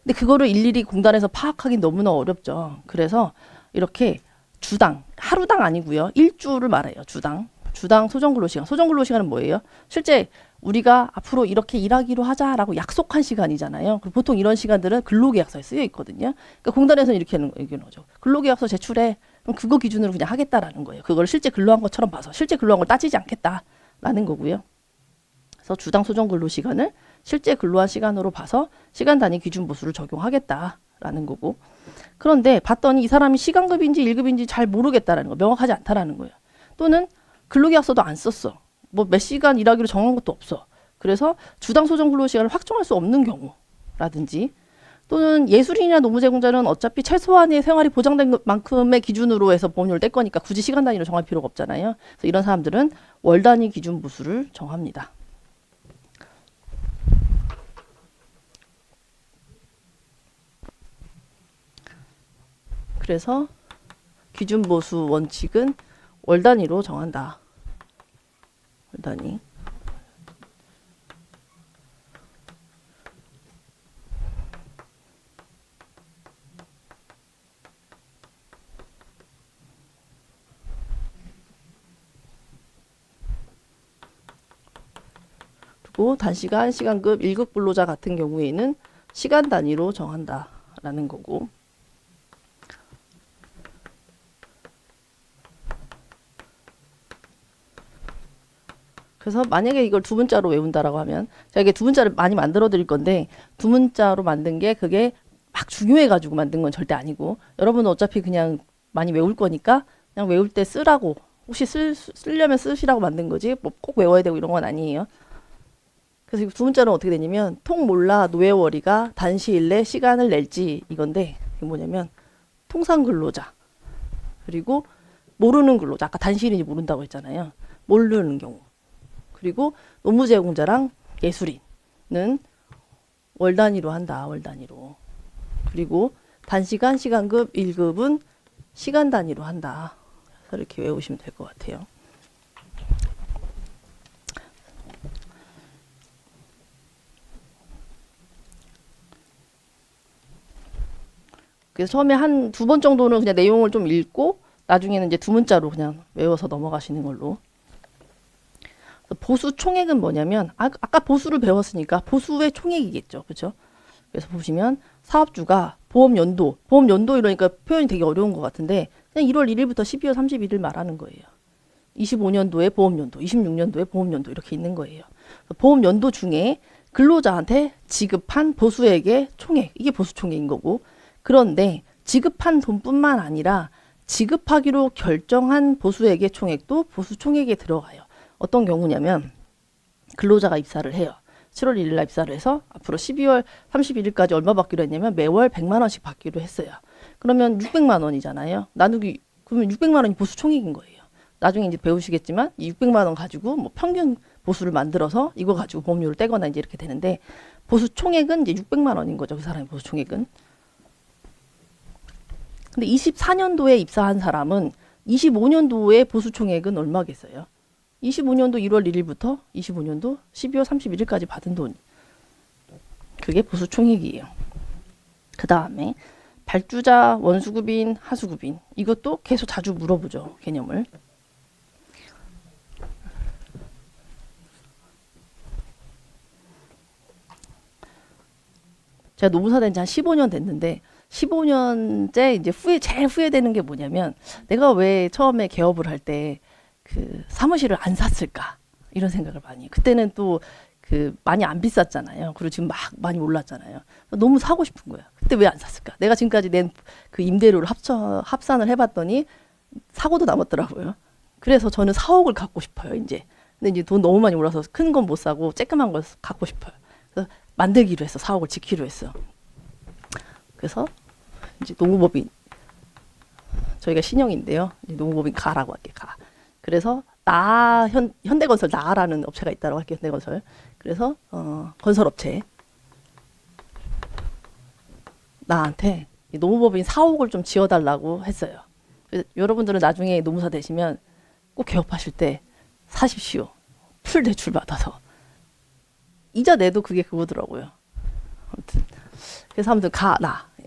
근데 그거를 일일이 공단에서 파악하기 너무나 어렵죠. 그래서 이렇게 주당, 하루당 아니고요. 일주를 말해요. 주당. 주당 소정근로시간. 소정근로시간은 뭐예요? 실제 우리가 앞으로 이렇게 일하기로 하자라고 약속한 시간이잖아요. 그리고 보통 이런 시간들은 근로계약서에 쓰여 있거든요. 그러니까 공단에서는 이렇게 하는 거죠. 근로계약서 제출해. 그럼 그거 기준으로 그냥 하겠다라는 거예요. 그걸 실제 근로한 것처럼 봐서 실제 근로한 걸 따지지 않겠다라는 거고요. 그래서 주당 소정근로시간을 실제 근로한 시간으로 봐서 시간 단위 기준 보수를 적용하겠다라는 거고. 그런데 봤더니 이 사람이 시간급인지 일급인지 잘 모르겠다라는 거, 명확하지 않다라는 거예요. 또는 근로계약서도 안 썼어. 뭐 몇 시간 일하기로 정한 것도 없어. 그래서 주당 소정 근로시간을 확정할 수 없는 경우라든지, 또는 예술인이나 노무제공자는 어차피 최소한의 생활이 보장된 만큼의 기준으로 해서 보험료를 뗄 거니까 굳이 시간 단위로 정할 필요가 없잖아요. 그래서 이런 사람들은 월 단위 기준 보수를 정합니다. 그래서 기준 보수 원칙은 월 단위로 정한다. 월 단위. 그리고 단시간, 시간급, 1급 근로자 같은 경우에는 시간 단위로 정한다라는 거고. 그래서 만약에 이걸 두 문자로 외운다라고 하면, 제가 이게 두 문자를 많이 만들어 드릴 건데, 두 문자로 만든 게 그게 막 중요해가지고 만든 건 절대 아니고, 여러분은 어차피 그냥 많이 외울 거니까 그냥 외울 때 쓰라고, 혹시 쓰려면 쓰시라고 만든 거지 뭐 꼭 외워야 되고 이런 건 아니에요. 그래서 두 문자는 어떻게 되냐면, 통 몰라 노예월이가 단시일 내 시간을 낼지, 이건데 이게 뭐냐면 통상 근로자 그리고 모르는 근로자, 아까 단시일인지 모른다고 했잖아요. 모르는 경우. 그리고 노무제공자랑 예술인은 월 단위로 한다. 월 단위로. 그리고 단시간, 시간급, 1급은 시간 단위로 한다. 그래서 이렇게 외우시면 될 것 같아요. 그래서 처음에 한 두 번 정도는 그냥 내용을 좀 읽고 나중에는 이제 두 문자로 그냥 외워서 넘어가시는 걸로. 보수 총액은 뭐냐면, 아까 보수를 배웠으니까 보수의 총액이겠죠. 그렇죠? 그래서 보시면 사업주가 보험연도 이러니까 표현이 되게 어려운 것 같은데 그냥 1월 1일부터 12월 31일 말하는 거예요. 25년도에 보험연도, 26년도에 보험연도 이렇게 있는 거예요. 보험연도 중에 근로자한테 지급한 보수액의 총액, 이게 보수총액인 거고, 그런데 지급한 돈뿐만 아니라 지급하기로 결정한 보수액의 총액도 보수총액에 들어가요. 어떤 경우냐면 근로자가 입사를 해요. 7월 1일 날 입사를 해서 앞으로 12월 31일까지 얼마 받기로 했냐면 매월 100만 원씩 받기로 했어요. 그러면 600만 원이잖아요. 나누기, 그러면 600만 원이 보수 총액인 거예요. 나중에 이제 배우시겠지만 이 600만 원 가지고 뭐 평균 보수를 만들어서 이거 가지고 보험료를 떼거나 이제 이렇게 되는데, 보수 총액은 이제 600만 원인 거죠. 그 사람의 보수 총액은. 근데 24년도에 입사한 사람은 25년도에 보수 총액은 얼마겠어요? 25년도 1월 1일부터 25년도 12월 31일까지 받은 돈. 그게 보수 총액이에요. 그 다음에 발주자, 원수급인, 하수급인. 이것도 계속 자주 물어보죠. 개념을. 제가 노무사 된 지 한 15년 됐는데 15년째 이제 제일 후회되는 게 뭐냐면, 내가 왜 처음에 개업을 할 때 그 사무실을 안 샀을까 이런 생각을 많이 해요. 그때는 또 그 많이 안 비쌌잖아요. 그리고 지금 막 많이 올랐잖아요. 너무 사고 싶은 거야. 그때 왜 안 샀을까? 내가 지금까지 낸 그 임대료를 합산을 해봤더니 사고도 남았더라고요. 그래서 저는 4억을 갖고 싶어요. 이제. 근데 이제 돈 너무 많이 올라서 큰 건 못 사고 쬐끄만 걸 갖고 싶어요. 그래서 만들기로 했어. 4억을 지키기로 했어. 그래서 이제 노무법인, 저희가 신형인데요. 노무법인 가라고 할게. 가. 그래서 현대건설 나라는 업체가 있다고 할게요. 현대건설. 그래서 건설업체 나한테 노무법인 4억을 좀 지어달라고 했어요. 그래서 여러분들은 나중에 노무사 되시면 꼭 개업하실 때 사십시오. 풀 대출 받아서. 이자 내도 그게 그거더라고요. 그래서 아무튼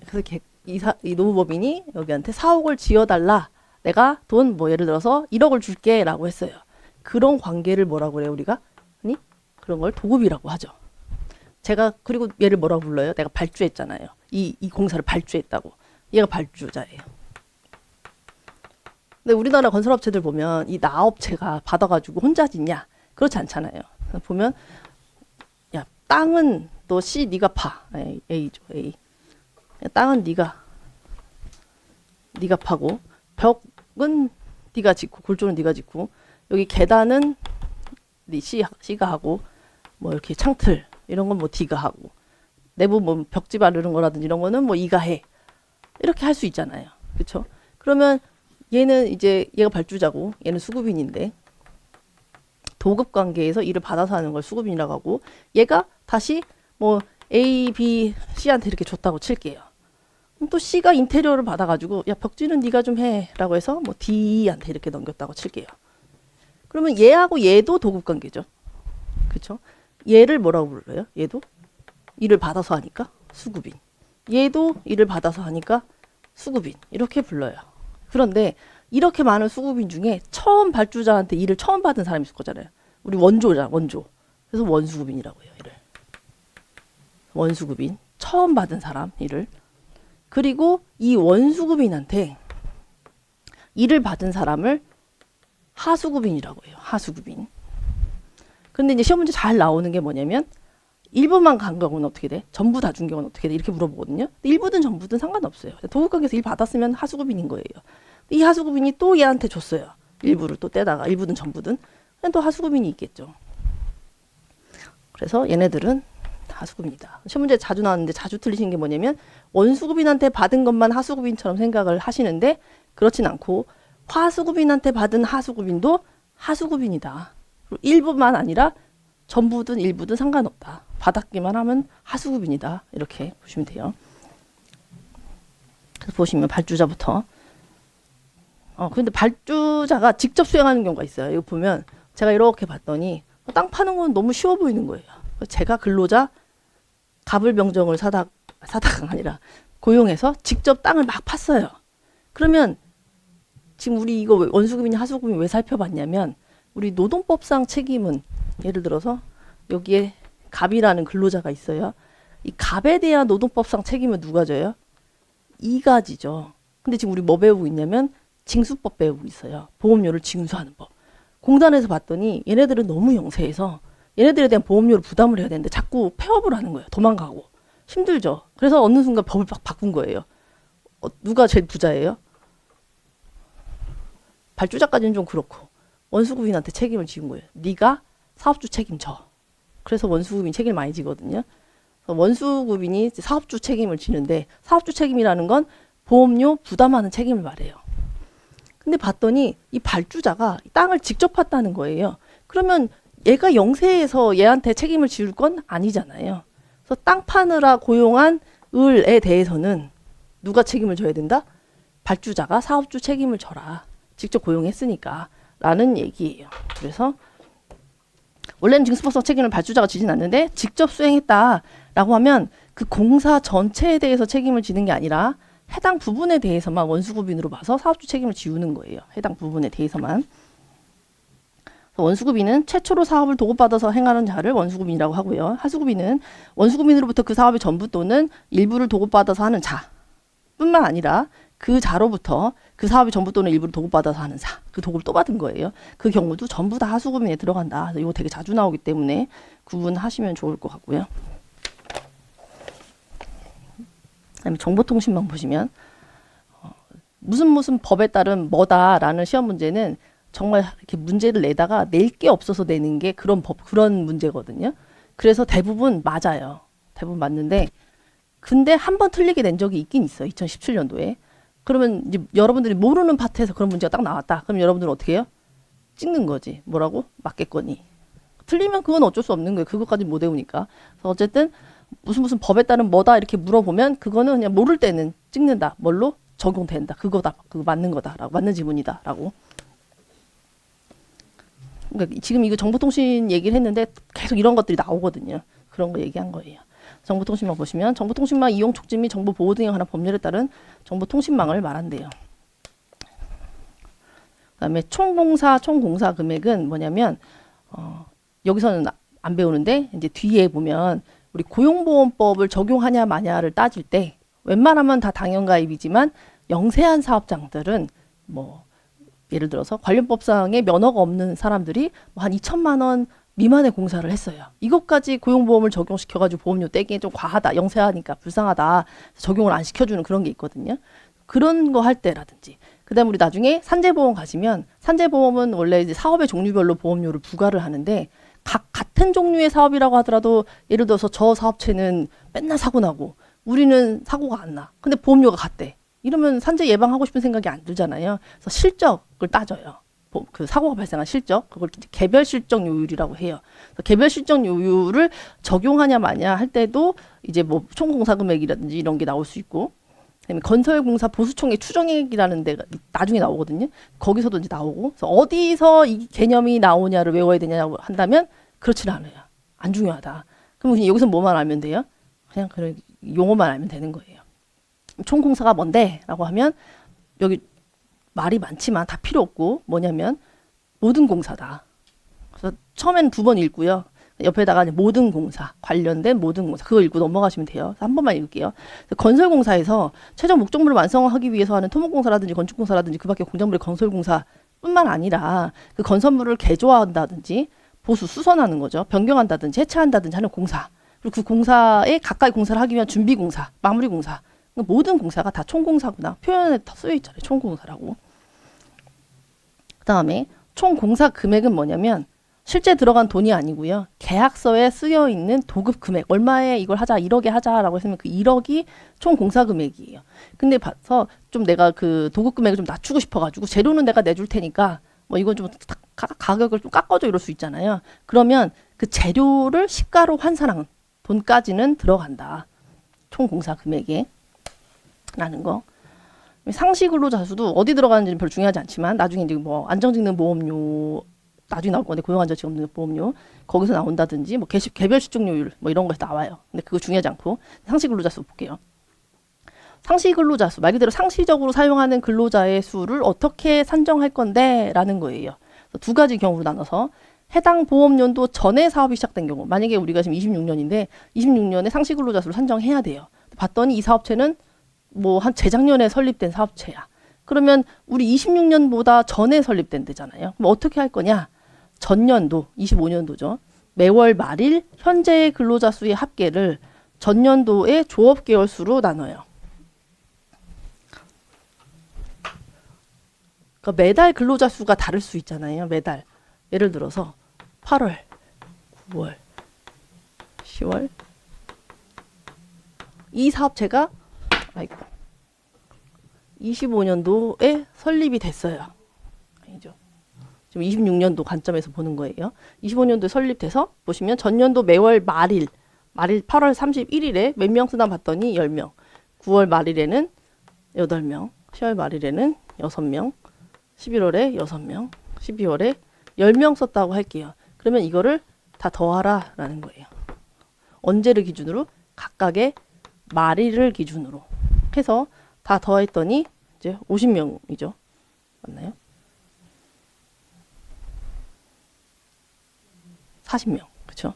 그래서 이 노무법인이 여기한테 4억을 지어달라 내가 돈 뭐 예를 들어서 1억을 줄게라고 했어요. 그런 관계를 뭐라고 그래요 우리가? 아니 그런 걸 도급이라고 하죠. 제가 그리고 얘를 뭐라고 불러요? 내가 발주했잖아요. 이 공사를 발주했다고. 얘가 발주자예요. 근데 우리나라 건설업체들 보면 이 나업체가 받아가지고 혼자 짓냐? 그렇지 않잖아요. 보면 야 땅은 너 C 네가 파. A죠 A. 땅은 네가 파고 벽은 네가 짓고 골조는 네가 짓고 여기 계단은 네 C가 하고 뭐 이렇게 창틀 이런 건 뭐 D가 하고 내부 뭐 벽지 바르는 거라든지 이런 거는 뭐 E가 해. 이렇게 할 수 있잖아요. 그렇죠? 그러면 얘는 이제 얘가 발주자고 얘는 수급인인데 도급 관계에서 일을 받아서 하는 걸 수급인이라고 하고 얘가 다시 뭐 A, B, C한테 이렇게 줬다고 칠게요. 그럼 또 C가 인테리어를 받아가지고 야 벽지는 네가 좀 해라고 해서 뭐 D한테 이렇게 넘겼다고 칠게요. 그러면 얘하고 얘도 도급 관계죠. 그렇죠? 얘를 뭐라고 불러요? 얘도 일을 받아서 하니까 수급인. 얘도 일을 받아서 하니까 수급인. 이렇게 불러요. 그런데 이렇게 많은 수급인 중에 처음 발주자한테 일을 처음 받은 사람이 있을 거잖아요. 우리 원조자, 원조. 그래서 원수급인이라고 해요. 일을. 원수급인. 처음 받은 사람 일을. 그리고 이 원수급인한테 일을 받은 사람을 하수급인이라고 해요. 하수급인. 근데 이제 시험 문제 잘 나오는 게 뭐냐면 일부만 간 경우는 어떻게 돼? 전부 다 준 경우는 어떻게 돼? 이렇게 물어보거든요. 일부든 전부든 상관없어요. 도급관계에서 일 받았으면 하수급인인 거예요. 이 하수급인이 또 얘한테 줬어요. 일부를 또 떼다가 일부든 전부든 그냥 또 하수급인이 있겠죠. 그래서 얘네들은 하수급인이다. 시험 문제 자주 나왔는데 자주 틀리신 게 뭐냐면 원수급인한테 받은 것만 하수급인처럼 생각을 하시는데 그렇진 않고 화수급인한테 받은 하수급인도 하수급인이다. 일부만 아니라 전부든 일부든 상관없다. 받았기만 하면 하수급인이다. 이렇게 보시면 돼요. 그래서 보시면 발주자부터 근데 발주자가 직접 수행하는 경우가 있어요. 이거 보면 제가 이렇게 봤더니 땅 파는 건 너무 쉬워 보이는 거예요. 제가 근로자 갑을병정을 사다가 아니라 고용해서 직접 땅을 막 팠어요. 그러면 지금 우리 이거 원수급이냐 하수급이냐 왜 살펴봤냐면 우리 노동법상 책임은 예를 들어서 여기에 갑이라는 근로자가 있어요. 이 갑에 대한 노동법상 책임은 누가 져요? 이가 지죠. 근데 지금 우리 뭐 배우고 있냐면 징수법 배우고 있어요. 보험료를 징수하는 법. 공단에서 봤더니 얘네들은 너무 영세해서 얘네들에 대한 보험료를 부담을 해야 되는데 자꾸 폐업을 하는 거예요. 도망가고. 힘들죠. 그래서 어느 순간 법을 막 바꾼 거예요. 누가 제일 부자예요? 발주자까지는 좀 그렇고 원수급인한테 책임을 지은 거예요. 네가 사업주 책임져. 그래서 원수급인 책임을 많이 지거든요. 원수급인이 사업주 책임을 지는데 사업주 책임이라는 건 보험료 부담하는 책임을 말해요. 근데 봤더니 이 발주자가 땅을 직접 팠다는 거예요. 그러면 얘가 영세해서 얘한테 책임을 지을 건 아니잖아요. 그래서 땅 파느라 고용한 을에 대해서는 누가 책임을 져야 된다? 발주자가 사업주 책임을 져라. 직접 고용했으니까 라는 얘기예요. 그래서 원래는 징수법상 책임을 발주자가 지진 않는데 직접 수행했다라고 하면 그 공사 전체에 대해서 책임을 지는 게 아니라 해당 부분에 대해서만 원수급인으로 봐서 사업주 책임을 지우는 거예요. 해당 부분에 대해서만. 원수급인은 최초로 사업을 도급받아서 행하는 자를 원수급인이라고 하고요. 하수급인은 원수급인으로부터 그 사업의 전부 또는 일부를 도급받아서 하는 자뿐만 아니라 그 자로부터 그 사업의 전부 또는 일부를 도급받아서 하는 자, 그 도급을 또 받은 거예요. 그 경우도 전부 다 하수급인에 들어간다. 이거 되게 자주 나오기 때문에 구분하시면 좋을 것 같고요. 그다음에 정보통신망 보시면 무슨 법에 따른 뭐다라는 시험 문제는 정말 이렇게 문제를 내다가 낼 게 없어서 내는 게 그런 문제거든요. 그래서 대부분 맞아요. 대부분 맞는데 근데 한 번 틀리게 낸 적이 있긴 있어요. 2017년도에. 그러면 이제 여러분들이 모르는 파트에서 그런 문제가 딱 나왔다. 그럼 여러분들은 어떻게 해요? 찍는 거지. 뭐라고? 맞겠거니. 틀리면 그건 어쩔 수 없는 거예요. 그것까지 못 외우니까. 그래서 어쨌든 무슨 법에 따른 뭐다 이렇게 물어보면 그거는 그냥 모를 때는 찍는다. 뭘로? 적용된다. 그거다. 그거 맞는 거다라고. 맞는 지문이다라고. 그러니까 지금 이거 정보통신 얘기를 했는데 계속 이런 것들이 나오거든요. 그런 거 얘기한 거예요. 정보통신망 보시면 정보통신망 이용 촉진 및 정보 보호 등에 관한 법률에 따른 정보통신망을 말한대요. 그다음에 총공사 금액은 뭐냐면 여기서는 안 배우는데 이제 뒤에 보면 우리 고용보험법을 적용하냐 마냐를 따질 때 웬만하면 다 당연가입이지만 영세한 사업장들은 뭐 예를 들어서 관련법상의 면허가 없는 사람들이 뭐한 2천만 원 미만의 공사를 했어요. 이것까지 고용보험을 적용시켜가지고 보험료 떼기 좀 과하다, 영세하니까 불쌍하다, 적용을 안 시켜주는 그런 게 있거든요. 그런 거 할 때라든지. 그다음 우리 나중에 산재보험 가시면 산재보험은 원래 이제 사업의 종류별로 보험료를 부과를 하는데 같은 종류의 사업이라고 하더라도 예를 들어서 저 사업체는 맨날 사고 나고 우리는 사고가 안 나. 근데 보험료가 같대. 이러면 산재 예방하고 싶은 생각이 안 들잖아요. 그래서 실적을 따져요. 그 사고가 발생한 실적, 그걸 개별 실적 요율이라고 해요. 개별 실적 요율을 적용하냐 마냐 할 때도 이제 뭐 총공사 금액이라든지 이런 게 나올 수 있고, 그다음에 건설공사 보수총액 추정액이라는 데가 나중에 나오거든요. 거기서도 이제 나오고, 그래서 어디서 이 개념이 나오냐를 외워야 되냐고 한다면 그렇지는 않아요. 안 중요하다. 그럼 여기서 뭐만 알면 돼요? 그냥 그런 용어만 알면 되는 거예요. 총공사가 뭔데? 라고 하면 여기 말이 많지만 다 필요 없고 뭐냐면 모든 공사다. 그래서 처음에는 2번 읽고요. 옆에다가 모든 공사, 관련된 모든 공사 그거 읽고 넘어가시면 돼요. 한 번만 읽을게요. 건설공사에서 최종 목적물을 완성하기 위해서 하는 토목공사라든지 건축공사라든지 그 밖에 공작물의 건설공사뿐만 아니라 그 건설물을 개조한다든지 보수, 수선하는 거죠. 변경한다든지 해체한다든지 하는 공사. 그리고 그 공사에 가까이 공사를 하기 위한 준비공사, 마무리공사. 모든 공사가 다 총공사구나. 표현에 다 쓰여 있잖아요. 총공사라고. 그 다음에 총공사 금액은 뭐냐면 실제 들어간 돈이 아니고요. 계약서에 쓰여 있는 도급 금액. 얼마에 이걸 하자, 1억에 하자라고 했으면 그 1억이 총공사 금액이에요. 근데 봐서 좀 내가 그 도급 금액을 좀 낮추고 싶어가지고 재료는 내가 내줄 테니까 뭐 이건 좀 가격을 좀 깎아줘 이럴 수 있잖아요. 그러면 그 재료를 시가로 환산한 돈까지는 들어간다. 총공사 금액에. 라는 거. 상시근로자수도 어디 들어가는지는 별로 중요하지 않지만 나중에 이제 뭐 안정직능보험료 나중에 나올 건데 고용안정직업보험료 거기서 나온다든지 뭐 개별 실적료율 뭐 이런 거에서 나와요. 근데 그거 중요하지 않고 상시근로자수 볼게요. 상시근로자수 말 그대로 상시적으로 사용하는 근로자의 수를 어떻게 산정할 건데 라는 거예요. 두 가지 경우로 나눠서 해당 보험연도 전에 사업이 시작된 경우 만약에 우리가 지금 26년인데 26년에 상시근로자수를 산정해야 돼요. 봤더니 이 사업체는 뭐 한 재작년에 설립된 사업체야. 그러면 우리 26년보다 전에 설립된 데잖아요. 그럼 어떻게 할 거냐? 전년도, 25년도죠. 매월 말일 현재의 근로자 수의 합계를 전년도의 조업 개월 수로 나눠요. 그러니까 매달 근로자 수가 다를 수 있잖아요. 매달. 예를 들어서 8월, 9월, 10월 이 사업체가 25년도에 설립이 됐어요. 아니죠. 지금 26년도 관점에서 보는 거예요. 25년도에 설립돼서 보시면 전년도 매월 말일 8월 31일에 몇 명 쓰나 봤더니 10명. 9월 말일에는 8명. 10월 말일에는 6명. 11월에 6명. 12월에 10명 썼다고 할게요. 그러면 이거를 다 더하라 라는 거예요. 언제를 기준으로? 각각의 말일을 기준으로 해서 다 더했더니 이제 50명이죠. 맞나요? 40명. 그렇죠?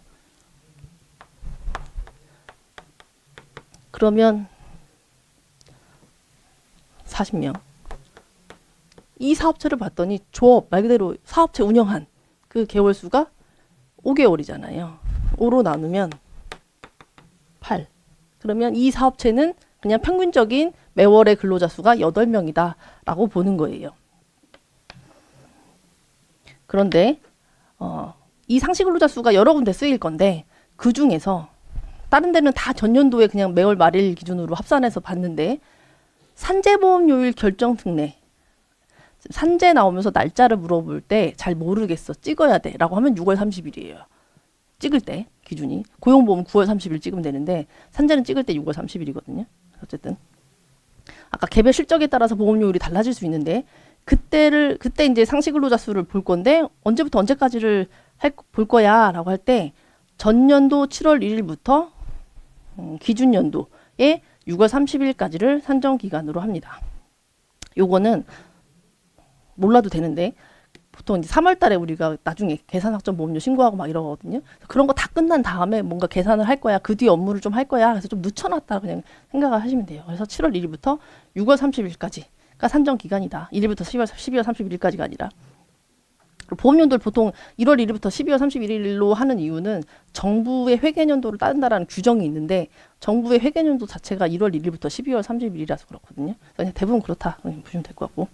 그러면 40명. 이 사업체를 봤더니 조업 말 그대로 사업체 운영한 그 개월 수가 5개월이잖아요. 5로 나누면 8. 그러면 이 사업체는 그냥 평균적인 매월의 근로자 수가 8명이다 라고 보는 거예요. 그런데 이 상시 근로자 수가 여러 군데 쓰일 건데 그 중에서 다른 데는 다 전년도에 그냥 매월 말일 기준으로 합산해서 봤는데 산재보험료율 결정 특례 산재 나오면서 날짜를 물어볼 때 잘 모르겠어 찍어야 돼 라고 하면 6월 30일이에요. 찍을 때 기준이 고용보험 9월 30일 찍으면 되는데 산재는 찍을 때 6월 30일이거든요. 어쨌든 아까 개별 실적에 따라서 보험료율이 달라질 수 있는데 그때 이제 상시 근로자 수를 볼 건데 언제부터 언제까지를 볼 거야라고 할 때 전년도 7월 1일부터 기준연도에 6월 30일까지를 산정 기간으로 합니다. 요거는 몰라도 되는데 보통 이제 3월 달에 우리가 나중에 계산학점보험료 신고하고 막 이러거든요. 그런 거 다 끝난 다음에 뭔가 계산을 할 거야. 그 뒤에 업무를 좀 할 거야. 그래서 좀 늦춰놨다 그냥 생각을 하시면 돼요. 그래서 7월 1일부터 6월 30일까지가 산정 기간이다. 1일부터 12월 31일까지가 아니라. 보험연도를 보통 1월 1일부터 12월 31일로 하는 이유는 정부의 회계연도를 따른다라는 규정이 있는데 정부의 회계연도 자체가 1월 1일부터 12월 30일이라서 그렇거든요. 그래서 대부분 그렇다 보시면 될 것 같고.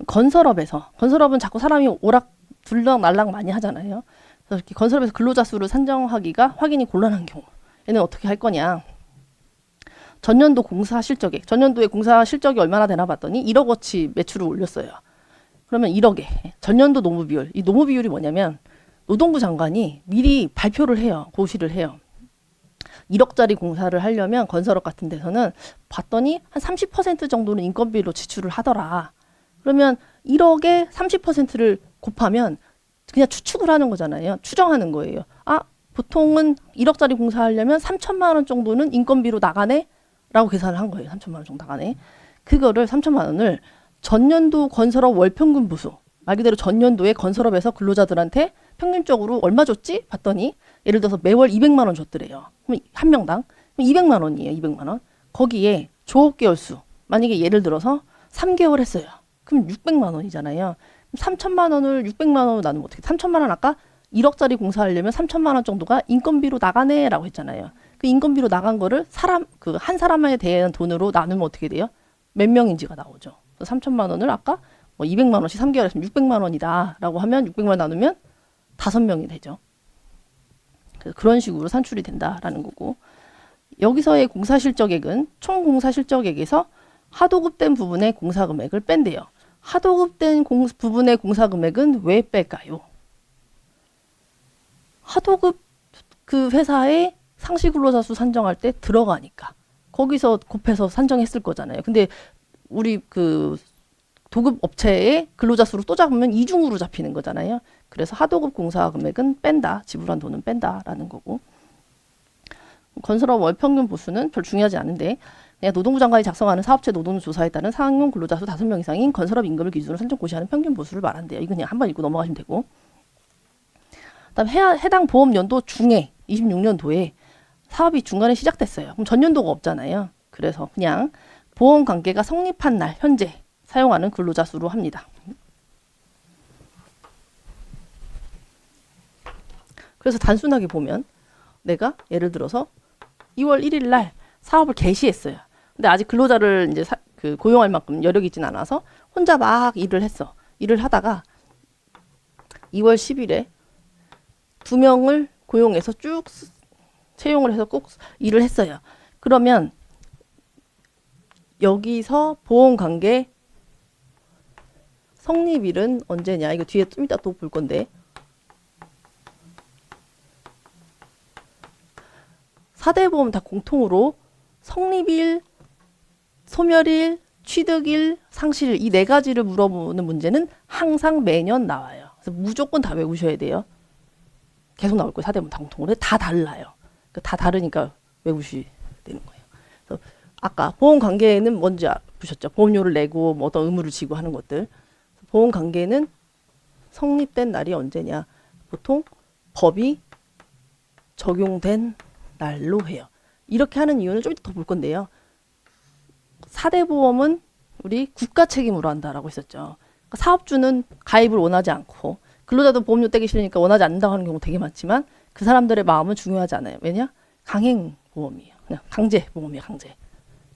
건설업은 자꾸 사람이 오락 들락날락 많이 하잖아요. 그래서 이렇게 건설업에서 근로자 수를 산정하기가 확인이 곤란한 경우 얘는 어떻게 할 거냐. 전년도의 공사 실적이 얼마나 되나 봤더니 1억 어치 매출을 올렸어요. 그러면 1억에 전년도 노무 비율. 이 노무 비율이 뭐냐면 노동부 장관이 미리 발표를 해요. 고시를 해요. 1억짜리 공사를 하려면 건설업 같은 데서는 봤더니 한 30% 정도는 인건비로 지출을 하더라. 그러면 1억에 30%를 곱하면 그냥 추측을 하는 거잖아요. 추정하는 거예요. 아, 보통은 1억짜리 공사하려면 3천만 원 정도는 인건비로 나가네? 라고 계산을 한 거예요. 3천만 원 정도 나가네. 그거를 3천만 원을 전년도 건설업 월평균 보수, 말 그대로 전년도에 건설업에서 근로자들한테 평균적으로 얼마 줬지? 봤더니 예를 들어서 매월 200만 원 줬더래요. 그럼 한 명당 200만 원이에요. 200만 원. 거기에 조업개월 수, 만약에 예를 들어서 3개월 했어요. 그럼 600만 원이잖아요. 3천만 원을 600만 원으로 나누면 어떻게? 3천만 원 아까 1억짜리 공사하려면 3천만 원 정도가 인건비로 나가네라고 했잖아요. 그 인건비로 나간 거를 한 사람에 대한 돈으로 나누면 어떻게 돼요? 몇 명인지가 나오죠. 3천만 원을 아까 뭐 200만 원씩 3개월 했으면 600만 원이다라고 하면 600만 원 나누면 5명이 되죠. 그래서 그런 식으로 산출이 된다라는 거고. 여기서의 공사실적액은 총 공사실적액에서 하도급된 부분의 공사금액을 뺀대요. 하도급된 부분의 공사금액은 왜 뺄까요? 하도급 그 회사의 상시근로자 수 산정할 때 들어가니까 거기서 곱해서 산정했을 거잖아요. 근데 우리 그 도급 업체의 근로자 수로 또 잡으면 이중으로 잡히는 거잖아요. 그래서 하도급 공사 금액은 뺀다. 지불한 돈은 뺀다라는 거고. 건설업 월평균 보수는 별 중요하지 않은데 그냥 노동부 장관이 작성하는 사업체 노동 조사에 따른 상용 근로자 수 5명 이상인 건설업 임금을 기준으로 산정 고시하는 평균 보수를 말한대요. 이건 그냥 한번 읽고 넘어가시면 되고. 그다음 해당 보험 연도 중에 26년도에 사업이 중간에 시작됐어요. 그럼 전년도가 없잖아요. 그래서 그냥 보험 관계가 성립한 날 현재 사용하는 근로자 수로 합니다. 그래서 단순하게 보면 내가 예를 들어서 2월 1일 날 사업을 개시했어요. 근데 아직 근로자를 이제 고용할 만큼 여력이 있진 않아서 혼자 막 일을 했어. 일을 하다가 2월 10일에 2명을 고용해서 쭉 채용을 해서 꼭 일을 했어요. 그러면 여기서 보험관계 성립일은 언제냐? 이거 뒤에 좀 이따 또 볼 건데 4대 보험 다 공통으로 성립일, 소멸일, 취득일, 상실일 이 4가지를 물어보는 문제는 항상 매년 나와요. 그래서 무조건 다 외우셔야 돼요. 계속 나올 거예요. 4대 보험 다 공통으로. 다 달라요. 다 다르니까 외우셔야 되는 거예요. 그래서 아까 보험 관계는 뭔지 보셨죠? 보험료를 내고 뭐 어떤 의무를 지고 하는 것들. 보험 관계는 성립된 날이 언제냐? 보통 법이 적용된 날로 해요. 이렇게 하는 이유는 좀 이따 더 볼 건데요. 4대 보험은 우리 국가 책임으로 한다라고 했었죠. 그러니까 사업주는 가입을 원하지 않고 근로자도 보험료 떼기 싫으니까 원하지 않는다고 하는 경우 되게 많지만 그 사람들의 마음은 중요하지 않아요. 왜냐? 강행보험이에요. 그냥 강제보험이에요. 강제.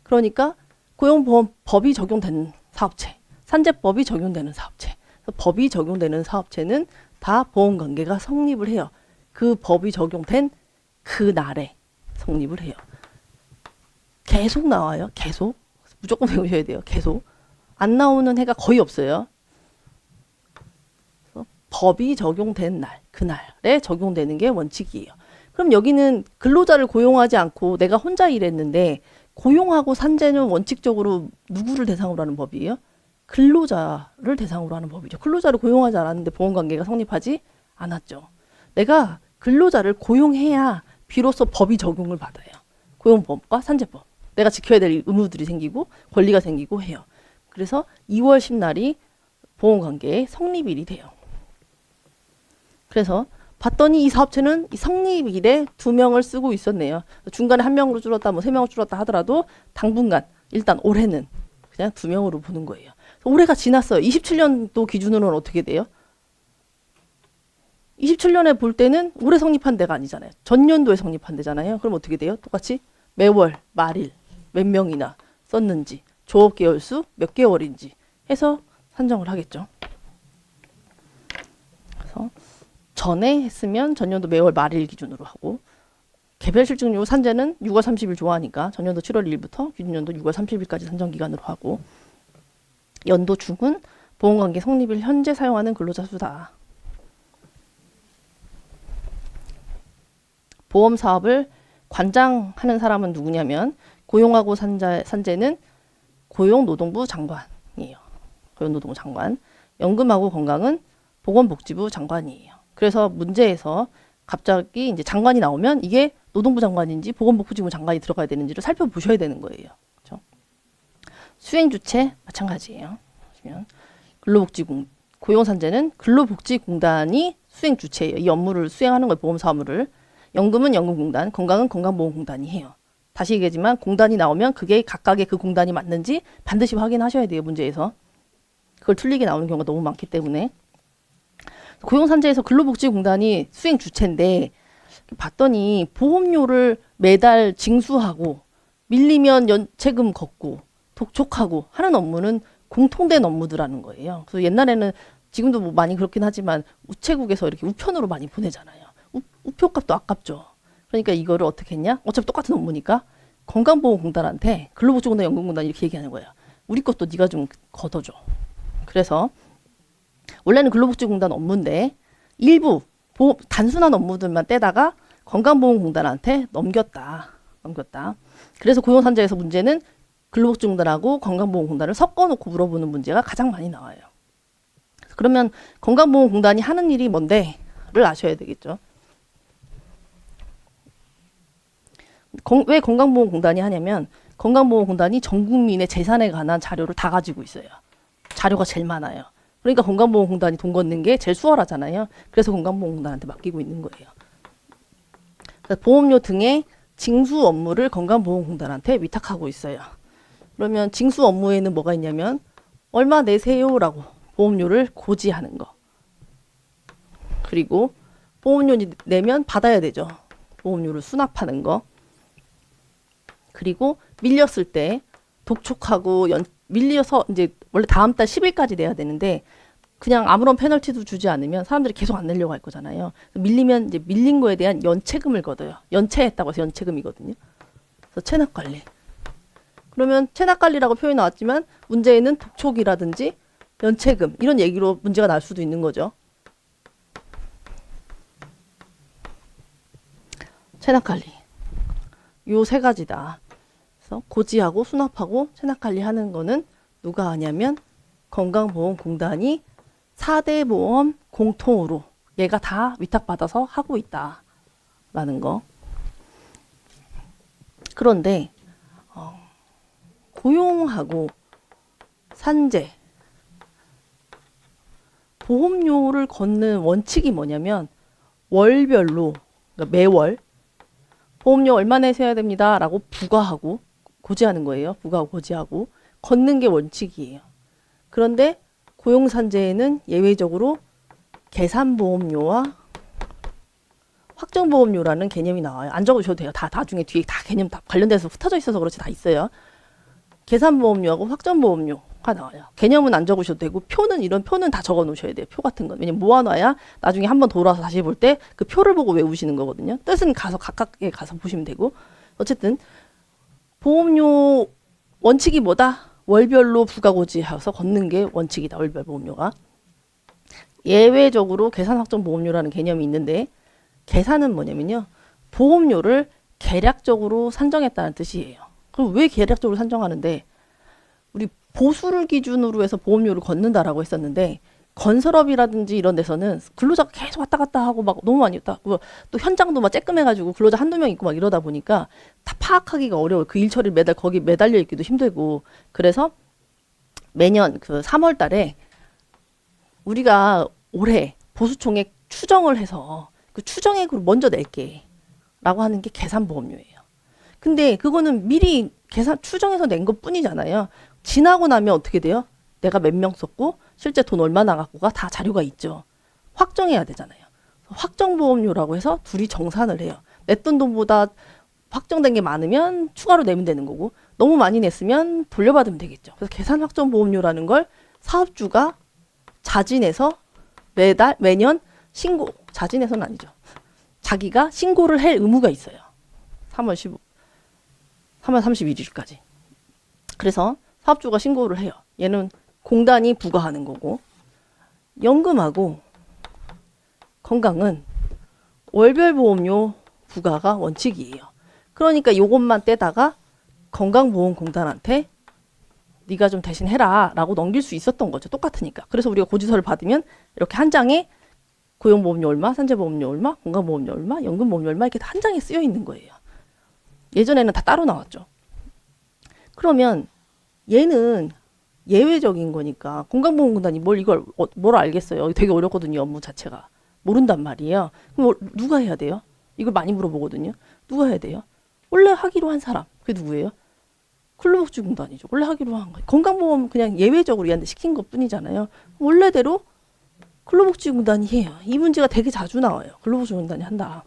그러니까 고용보험법이 적용되는 사업체, 산재법이 적용되는 사업체, 법이 적용되는 사업체는 다 보험관계가 성립을 해요. 그 법이 적용된 그 날에 성립을 해요. 계속 나와요. 계속. 무조건 외우셔야 돼요. 계속. 안 나오는 해가 거의 없어요. 그래서 법이 적용된 날, 그날에 적용되는 게 원칙이에요. 그럼 여기는 근로자를 고용하지 않고 내가 혼자 일했는데 고용하고 산재는 원칙적으로 누구를 대상으로 하는 법이에요? 근로자를 대상으로 하는 법이죠. 근로자를 고용하지 않았는데 보험관계가 성립하지 않았죠. 내가 근로자를 고용해야 비로소 법이 적용을 받아요. 고용법과 산재법. 내가 지켜야 될 의무들이 생기고 권리가 생기고 해요. 그래서 2월 10날이 보험관계의 성립일이 돼요. 그래서 봤더니 이 사업체는 이 성립일에 2명을 쓰고 있었네요. 중간에 1명으로 줄었다, 뭐 3명으로 줄었다 하더라도 당분간 일단 올해는 그냥 2명으로 보는 거예요. 올해가 지났어요. 27년도 기준으로는 어떻게 돼요? 27년에 볼 때는 올해 성립한 데가 아니잖아요. 전년도에 성립한 데잖아요. 그럼 어떻게 돼요? 똑같이 매월, 말일, 몇 명이나 썼는지, 조업 개월 수 몇 개월인지 해서 산정을 하겠죠. 그래서 전에 했으면 전년도 매월 말일 기준으로 하고, 개별 실증료 산재는 6월 30일 좋아하니까 전년도 7월 1일부터 기준년도 6월 30일까지 산정 기간으로 하고, 연도 중은 보험관계 성립일 현재 사용하는 근로자 수다. 보험 사업을 관장하는 사람은 누구냐면 고용하고 산재는 고용노동부 장관이에요. 고용노동부 장관. 연금하고 건강은 보건복지부 장관이에요. 그래서 문제에서 갑자기 이제 장관이 나오면 이게 노동부 장관인지 보건복지부 장관이 들어가야 되는지를 살펴보셔야 되는 거예요. 그렇죠? 수행주체 마찬가지예요. 고용산재는 근로복지공단이 수행주체예요. 이 업무를 수행하는 거예요. 보험 사무를. 연금은 연금공단, 건강은 건강보험공단이 해요. 다시 얘기하지만 공단이 나오면 그게 각각의 그 공단이 맞는지 반드시 확인하셔야 돼요. 문제에서. 그걸 틀리게 나오는 경우가 너무 많기 때문에. 고용산재에서 근로복지공단이 수행 주체인데 봤더니 보험료를 매달 징수하고 밀리면 연체금 걷고 독촉하고 하는 업무는 공통된 업무들하는 거예요. 그래서 옛날에는 지금도 뭐 많이 그렇긴 하지만 우체국에서 이렇게 우편으로 많이 보내잖아요. 우표값도 아깝죠. 그러니까 이거를 어떻게 했냐? 어차피 똑같은 업무니까 건강보험공단한테 근로복지공단, 연금공단 이렇게 얘기하는 거예요. 우리 것도 네가 좀 걷어줘. 그래서 원래는 근로복지공단 업무인데 일부 단순한 업무들만 떼다가 건강보험공단한테 넘겼다. 그래서 고용산재에서 문제는 근로복지공단하고 건강보험공단을 섞어놓고 물어보는 문제가 가장 많이 나와요. 그러면 건강보험공단이 하는 일이 뭔데를 아셔야 되겠죠. 왜 건강보험공단이 하냐면 건강보험공단이 전 국민의 재산에 관한 자료를 다 가지고 있어요. 자료가 제일 많아요. 그러니까 건강보험공단이 돈 걷는 게 제일 수월하잖아요. 그래서 건강보험공단한테 맡기고 있는 거예요. 보험료 등의 징수 업무를 건강보험공단한테 위탁하고 있어요. 그러면 징수 업무에는 뭐가 있냐면 얼마 내세요라고 보험료를 고지하는 거. 그리고 보험료 내면 받아야 되죠. 보험료를 수납하는 거. 그리고 밀렸을 때 독촉하고 밀려서 이제 원래 다음 달 10일까지 내야 되는데 그냥 아무런 페널티도 주지 않으면 사람들이 계속 안 내려고 할 거잖아요. 밀리면 이제 밀린 거에 대한 연체금을 걷어요. 연체했다고 해서 연체금이거든요. 그래서 체납관리. 그러면 체납관리라고 표현이 나왔지만 문제에는 독촉이라든지 연체금 이런 얘기로 문제가 날 수도 있는 거죠. 체납관리. 요 세 가지다. 그래서 고지하고 수납하고 체납관리하는 거는 누가 하냐면 건강보험공단이 4대 보험 공통으로 얘가 다 위탁받아서 하고 있다라는 거. 그런데 고용하고 산재 보험료를 걷는 원칙이 뭐냐면 월별로 그러니까 매월 보험료 얼마 내셔야 됩니다 라고 부과하고 고지하는 거예요. 부과하고 고지하고 걷는 게 원칙이에요. 그런데 고용산재에는 예외적으로 계산보험료와 확정보험료라는 개념이 나와요. 안 적으셔도 돼요. 다 나중에 뒤에 다 개념 다 관련돼서 흩어져 있어서 그렇지 다 있어요. 계산보험료하고 확정보험료가 나와요. 개념은 안 적으셔도 되고 이런 표는 다 적어 놓으셔야 돼요. 표 같은 건. 왜냐면 모아놔야 나중에 한번 돌아서 다시 볼 때 그 표를 보고 외우시는 거거든요. 뜻은 각각에 가서 보시면 되고. 어쨌든 보험료 원칙이 뭐다? 월별로 부가고지해서 걷는 게 원칙이다. 월별 보험료가. 예외적으로 계산확정보험료라는 개념이 있는데 계산은 뭐냐면요. 보험료를 계략적으로 산정했다는 뜻이에요. 그럼 왜 계략적으로 산정하는데 우리 보수를 기준으로 해서 보험료를 걷는다라고 했었는데 건설업이라든지 이런 데서는 근로자가 계속 왔다 갔다 하고 막 너무 많이 왔다. 또 현장도 막 쬐끔해가지고 근로자 한두 명 있고 막 이러다 보니까 다 파악하기가 어려워요. 그 일 처리를 매달 거기 매달려 있기도 힘들고. 그래서 매년 그 3월 달에 우리가 올해 보수총액 추정을 해서 그 추정액으로 먼저 낼게 라고 하는 게 계산보험료예요. 근데 그거는 미리 계산 추정해서 낸 것뿐이잖아요. 지나고 나면 어떻게 돼요? 내가 몇 명 썼고 실제 돈 얼마 나갔고가 다 자료가 있죠. 확정해야 되잖아요. 확정보험료라고 해서 둘이 정산을 해요. 냈던 돈보다 확정된 게 많으면 추가로 내면 되는 거고 너무 많이 냈으면 돌려받으면 되겠죠. 그래서 계산 확정보험료라는 걸 사업주가 자진해서 매년 신고, 자진해서는 아니죠. 자기가 신고를 할 의무가 있어요. 3월 31일까지. 그래서 사업주가 신고를 해요. 얘는 공단이 부과하는 거고 연금하고 건강은 월별 보험료 부과가 원칙이에요. 그러니까 요것만 떼다가 건강보험공단한테 네가 좀 대신 해라 라고 넘길 수 있었던 거죠. 똑같으니까. 그래서 우리가 고지서를 받으면 이렇게 한 장에 고용보험료 얼마, 산재보험료 얼마, 건강보험료 얼마, 연금보험료 얼마 이렇게 한 장에 쓰여 있는 거예요. 예전에는 다 따로 나왔죠. 그러면 얘는 예외적인 거니까 건강보험공단이 뭘 알겠어요. 되게 어렵거든요. 업무 자체가. 모른단 말이에요. 그럼 누가 해야 돼요? 이걸 많이 물어보거든요. 누가 해야 돼요? 원래 하기로 한 사람. 그게 누구예요? 근로복지공단이죠. 원래 하기로 한 거예요. 건강보험 그냥 예외적으로 얘한테 시킨 것 뿐이잖아요. 원래대로 근로복지공단이 해요. 이 문제가 되게 자주 나와요. 근로복지공단이 한다.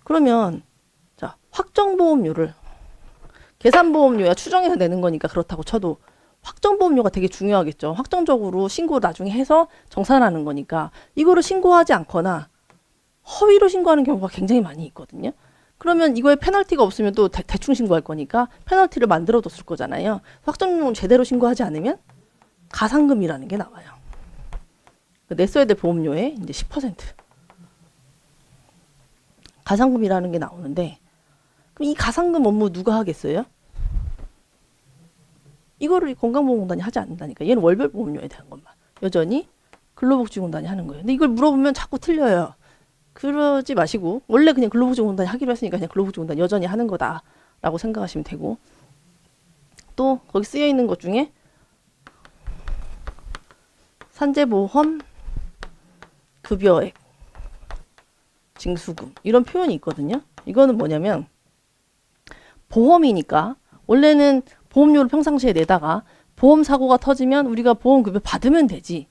그러면 자 확정보험료를 계산보험료야 추정해서 내는 거니까 그렇다고 쳐도 확정보험료가 되게 중요하겠죠. 확정적으로 신고 나중에 해서 정산하는 거니까 이거를 신고하지 않거나 허위로 신고하는 경우가 굉장히 많이 있거든요. 그러면 이거에 페널티가 없으면 또 대충 신고할 거니까 페널티를 만들어뒀을 거잖아요. 확정보험 제대로 신고하지 않으면 가상금이라는 게 나와요. 냈어야 될 보험료의 이제 10% 가상금이라는 게 나오는데 그럼 이 가상금 업무 누가 하겠어요? 이거를 건강보험공단이 하지 않는다니까. 얘는 월별 보험료에 대한 것만 여전히 근로복지공단이 하는 거예요. 근데 이걸 물어보면 자꾸 틀려요. 그러지 마시고 원래 그냥 근로복지공단이 하기로 했으니까 그냥 근로복지공단이 여전히 하는 거다라고 생각하시면 되고 또 거기 쓰여 있는 것 중에 산재보험 급여액 징수금 이런 표현이 있거든요. 이거는 뭐냐면 보험이니까 원래는 보험료를 평상시에 내다가 보험사고가 터지면 우리가 보험급여 받으면 되지.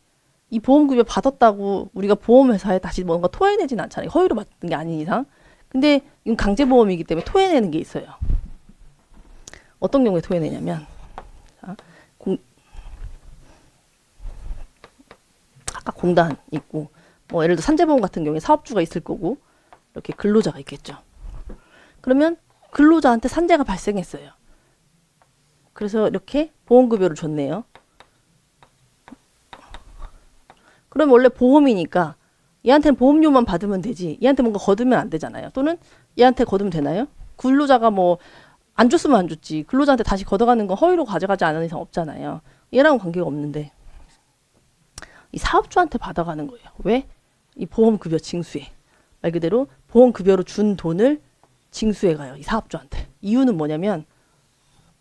이 보험급여 받았다고 우리가 보험회사에 다시 뭔가 토해내진 않잖아요. 허위로 받은 게 아닌 이상. 근데 이건 강제보험이기 때문에 토해내는 게 있어요. 어떤 경우에 토해내냐면 아까 공단 있고 뭐 예를 들어 산재보험 같은 경우에 사업주가 있을 거고 이렇게 근로자가 있겠죠. 그러면 근로자한테 산재가 발생했어요. 그래서 이렇게 보험급여를 줬네요. 그럼 원래 보험이니까 얘한테는 보험료만 받으면 되지 얘한테 뭔가 거두면 안 되잖아요. 또는 얘한테 거두면 되나요? 근로자가 뭐 안 줬으면 안 줬지 근로자한테 다시 걷어가는 건 허위로 가져가지 않은 이상 없잖아요. 얘랑은 관계가 없는데 이 사업주한테 받아가는 거예요. 왜? 이 보험급여 징수에 말 그대로 보험급여로 준 돈을 징수해 가요. 이 사업주한테. 이유는 뭐냐면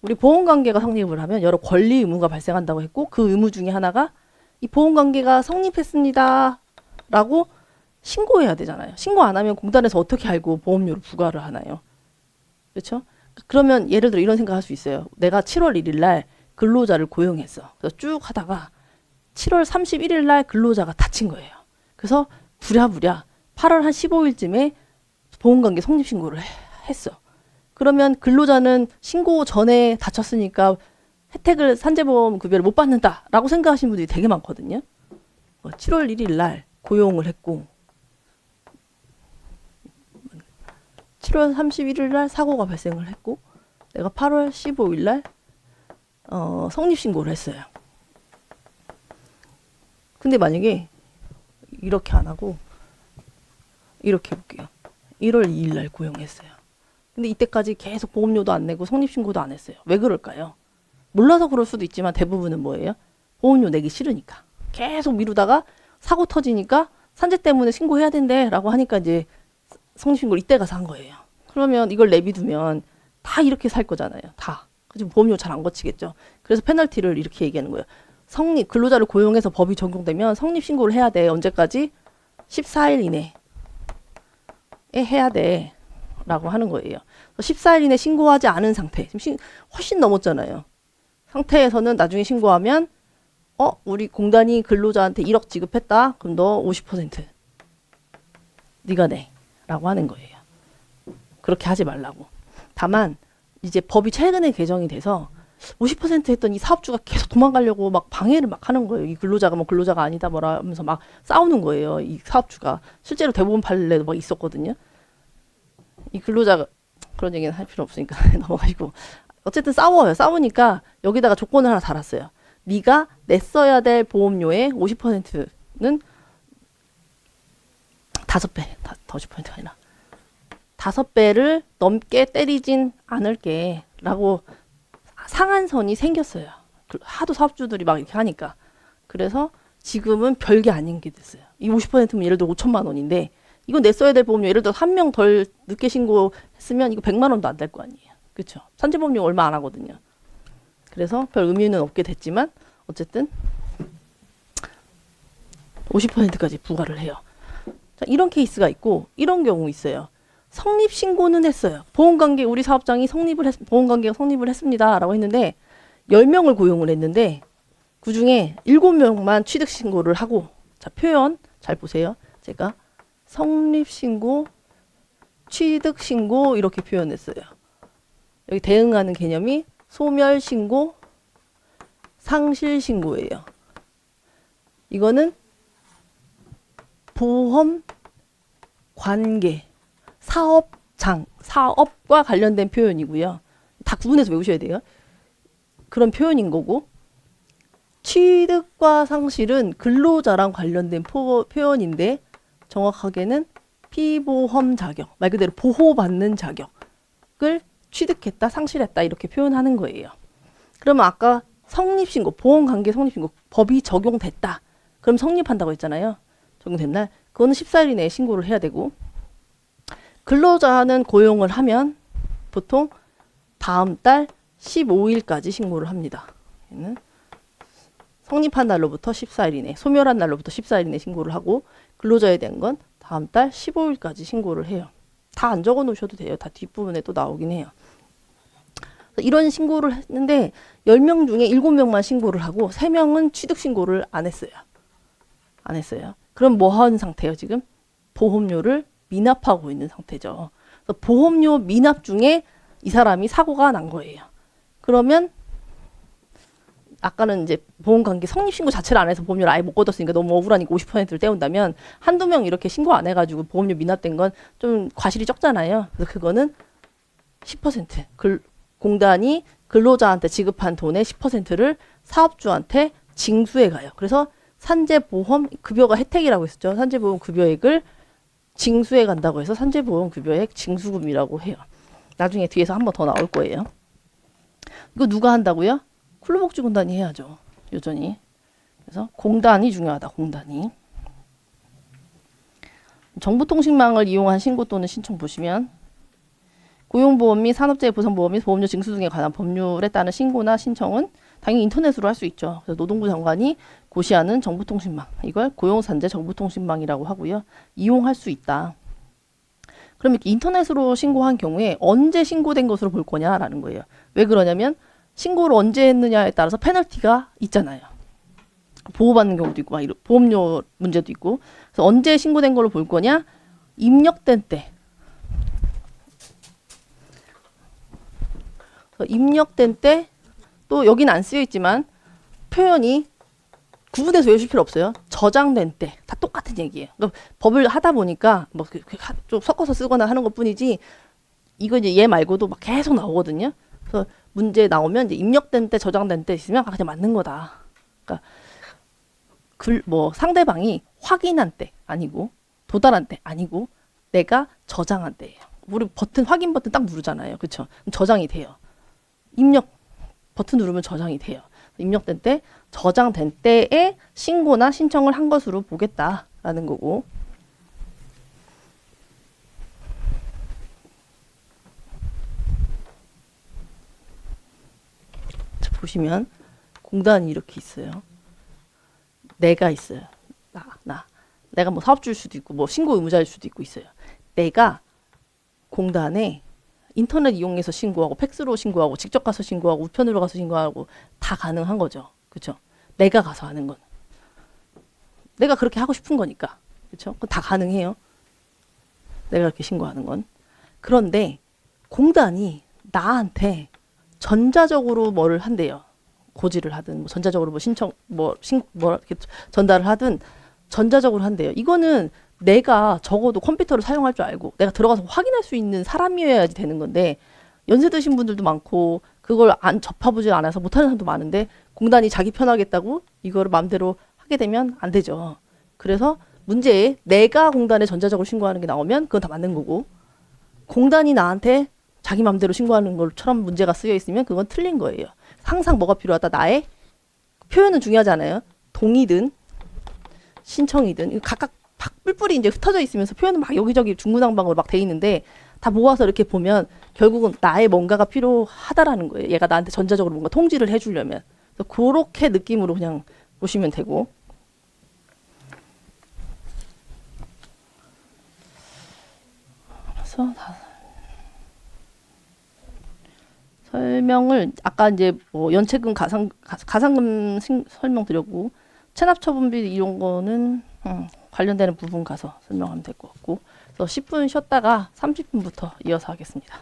우리 보험관계가 성립을 하면 여러 권리 의무가 발생한다고 했고 그 의무 중에 하나가 이 보험관계가 성립했습니다 라고 신고해야 되잖아요. 신고 안 하면 공단에서 어떻게 알고 보험료를 부과를 하나요? 그렇죠? 그러면 예를 들어 이런 생각할 수 있어요. 내가 7월 1일 날 근로자를 고용했어. 그래서 쭉 하다가 7월 31일 날 근로자가 다친 거예요. 그래서 부랴부랴 8월 한 15일쯤에 보험관계 성립신고를 했어. 그러면 근로자는 신고 전에 다쳤으니까 혜택을 산재보험 급여를 못 받는다라고 생각하시는 분들이 되게 많거든요. 7월 1일 날 고용을 했고 7월 31일 날 사고가 발생을 했고 내가 8월 15일 날 성립신고를 했어요. 근데 만약에 이렇게 안 하고 이렇게 해볼게요. 1월 2일 날 고용했어요. 근데 이때까지 계속 보험료도 안 내고 성립신고도 안 했어요. 왜 그럴까요? 몰라서 그럴 수도 있지만 대부분은 뭐예요? 보험료 내기 싫으니까. 계속 미루다가 사고 터지니까 산재 때문에 신고해야 된대 라고 하니까 이제 성립신고를 이때 가서 한 거예요. 그러면 이걸 내비두면 다 이렇게 살 거잖아요. 다. 지금 보험료 잘 안 거치겠죠. 그래서 페널티를 이렇게 얘기하는 거예요. 근로자를 고용해서 법이 적용되면 성립 신고를 해야 돼. 언제까지? 14일 이내에 해야 돼. 라고 하는 거예요. 14일 이내 신고하지 않은 상태. 지금 훨씬 넘었잖아요. 상태에서는 나중에 신고하면 우리 공단이 근로자한테 1억 지급했다. 그럼 너 50% 네가 내. 라고 하는 거예요. 그렇게 하지 말라고. 다만 이제 법이 최근에 개정이 돼서 50% 했던 이 사업주가 계속 도망가려고 막 방해를 막 하는 거예요. 이 근로자가 뭐 근로자가 아니다 뭐라 하면서 막 싸우는 거예요. 이 사업주가. 실제로 대법원 판례도 막 있었거든요. 이 근로자가 그런 얘기는 할 필요 없으니까 넘어가시고. 어쨌든 싸워요. 싸우니까 여기다가 조건을 하나 달았어요. 네가 냈어야 될 보험료의 50%는 5배, 더 50%가 아니라 5배를 넘게 때리진 않을게 라고 상한선이 생겼어요. 하도 사업주들이 막 이렇게 하니까. 그래서 지금은 별게 아닌 게 됐어요. 이 50%면 예를 들어 5천만 원인데 이거 냈어야 될 보험료 예를 들어 한 명 덜 늦게 신고했으면 이거 100만 원도 안 될 거 아니에요. 그렇죠? 산재보험료 얼마 안 하거든요. 그래서 별 의미는 없게 됐지만 어쨌든 50%까지 부과를 해요. 자, 이런 케이스가 있고 이런 경우 있어요. 성립 신고는 했어요. 보험관계 우리 사업장이 보험관계가 성립을 했습니다. 라고 했는데 10명을 고용을 했는데 그중에 7명만 취득 신고를 하고 자 표현 잘 보세요. 제가 성립 신고, 취득 신고 이렇게 표현했어요. 여기 대응하는 개념이 소멸 신고, 상실 신고예요. 이거는 보험 관계 사업과 관련된 표현이고요. 다 구분해서 외우셔야 돼요. 그런 표현인 거고 취득과 상실은 근로자랑 관련된 표현인데 정확하게는 피보험 자격, 말 그대로 보호받는 자격을 취득했다, 상실했다 이렇게 표현하는 거예요. 그러면 아까 성립신고, 보험관계 성립신고 법이 적용됐다. 그럼 성립한다고 했잖아요. 적용된 날 그거는 14일 이내에 신고를 해야 되고 근로자는 고용을 하면 보통 다음 달 15일까지 신고를 합니다. 얘는 성립한 날로부터 14일 이내, 소멸한 날로부터 14일 이내 신고를 하고 근로자에 대한 건 다음 달 15일까지 신고를 해요. 다 안 적어 놓으셔도 돼요. 다 뒷부분에 또 나오긴 해요. 이런 신고를 했는데 10명 중에 7명만 신고를 하고 3명은 취득 신고를 안 했어요. 안 했어요. 그럼 뭐 하는 상태예요, 지금? 보험료를 미납하고 있는 상태죠. 그래서 보험료 미납 중에 이 사람이 사고가 난 거예요. 그러면 아까는 이제 보험관계 성립신고 자체를 안 해서 보험료를 아예 못 걷었으니까 너무 억울하니까 50%를 떼운다면 한두 명 이렇게 신고 안 해가지고 보험료 미납된 건 좀 과실이 적잖아요. 그래서 그거는 10% 공단이 근로자한테 지급한 돈의 10%를 사업주한테 징수해 가요. 그래서 산재보험 급여가 혜택이라고 했었죠. 산재보험 급여액을 징수해 간다고 해서 산재보험 급여액 징수금이라고 해요. 나중에 뒤에서 한 번 더 나올 거예요. 이거 누가 한다고요? 근로복지공단이 해야죠. 여전히. 그래서 공단이 중요하다. 공단이. 정보통신망을 이용한 신고 또는 신청 보시면 고용보험 및 산업재해 보상보험 및 보험료 징수 등에 관한 법률에 따른 신고나 신청은 당연히 인터넷으로 할 수 있죠. 그래서 노동부 장관이 고시하는 정보통신망, 이걸 고용산재 정보통신망이라고 하고요. 이용할 수 있다. 그럼 이렇게 인터넷으로 신고한 경우에 언제 신고된 것으로 볼 거냐라는 거예요. 왜 그러냐면 신고를 언제 했느냐에 따라서 페널티가 있잖아요. 보호받는 경우도 있고, 보험료 문제도 있고. 그래서 언제 신고된 걸로 볼 거냐? 입력된 때. 입력된 때, 또 여기는 안 쓰여 있지만 표현이 구분해서 외우실 필요 없어요. 저장된 때. 다 똑같은 얘기예요. 그러니까 법을 하다 보니까 뭐 좀 섞어서 쓰거나 하는 것 뿐이지 이거 이제 얘 말고도 막 계속 나오거든요. 그래서 문제 나오면 이제 입력된 때, 저장된 때 있으면 그냥 맞는 거다. 그러니까 뭐 상대방이 확인한 때 아니고 도달한 때 아니고 내가 저장한 때예요. 우리 확인 버튼 딱 누르잖아요. 그렇죠? 저장이 돼요. 입력 버튼 누르면 저장이 돼요. 입력된 때, 저장된 때에 신고나 신청을 한 것으로 보겠다라는 거고. 보시면 공단이 이렇게 있어요. 내가 있어요. 내가 뭐 사업주일 수도 있고 뭐 신고 의무자일 수도 있고 있어요. 내가 공단에 인터넷 이용해서 신고하고 팩스로 신고하고 직접 가서 신고하고 우편으로 가서 신고하고 다 가능한 거죠. 그렇죠? 내가 가서 하는 건 내가 그렇게 하고 싶은 거니까. 그렇죠? 다 가능해요. 내가 그렇게 신고하는 건. 그런데 공단이 나한테 전자적으로 뭐를 한대요. 고지를 하든 뭐 전자적으로 뭐 신청 뭐 이렇게 전달을 하든 전자적으로 한대요. 이거는 내가 적어도 컴퓨터를 사용할 줄 알고 내가 들어가서 확인할 수 있는 사람이어야지 되는 건데 연세 드신 분들도 많고 그걸 안 접해보지 않아서 못하는 사람도 많은데 공단이 자기 편하겠다고 이거를 마음대로 하게 되면 안 되죠. 그래서 문제에 내가 공단에 전자적으로 신고하는 게 나오면 그건 다 맞는 거고 공단이 나한테 자기 마음대로 신고하는 것처럼 문제가 쓰여 있으면 그건 틀린 거예요. 항상 뭐가 필요하다. 나의 표현은 중요하지 않아요. 동의든 신청이든 각각 뿔뿔이 이제 흩어져 있으면서 표현은 막 여기저기 중구난방으로 막 돼 있는데 다 모아서 이렇게 보면 결국은 나의 뭔가가 필요하다라는 거예요. 얘가 나한테 전자적으로 뭔가 통지를 해주려면. 그래서 그렇게 느낌으로 그냥 보시면 되고. 그래서 설명을 아까 이제 뭐 연체금 가상금 설명드렸고 체납처분비 이런 거는 관련되는 부분 가서 설명하면 될 것 같고. 그래서 10분 쉬었다가 30분부터 이어서 하겠습니다.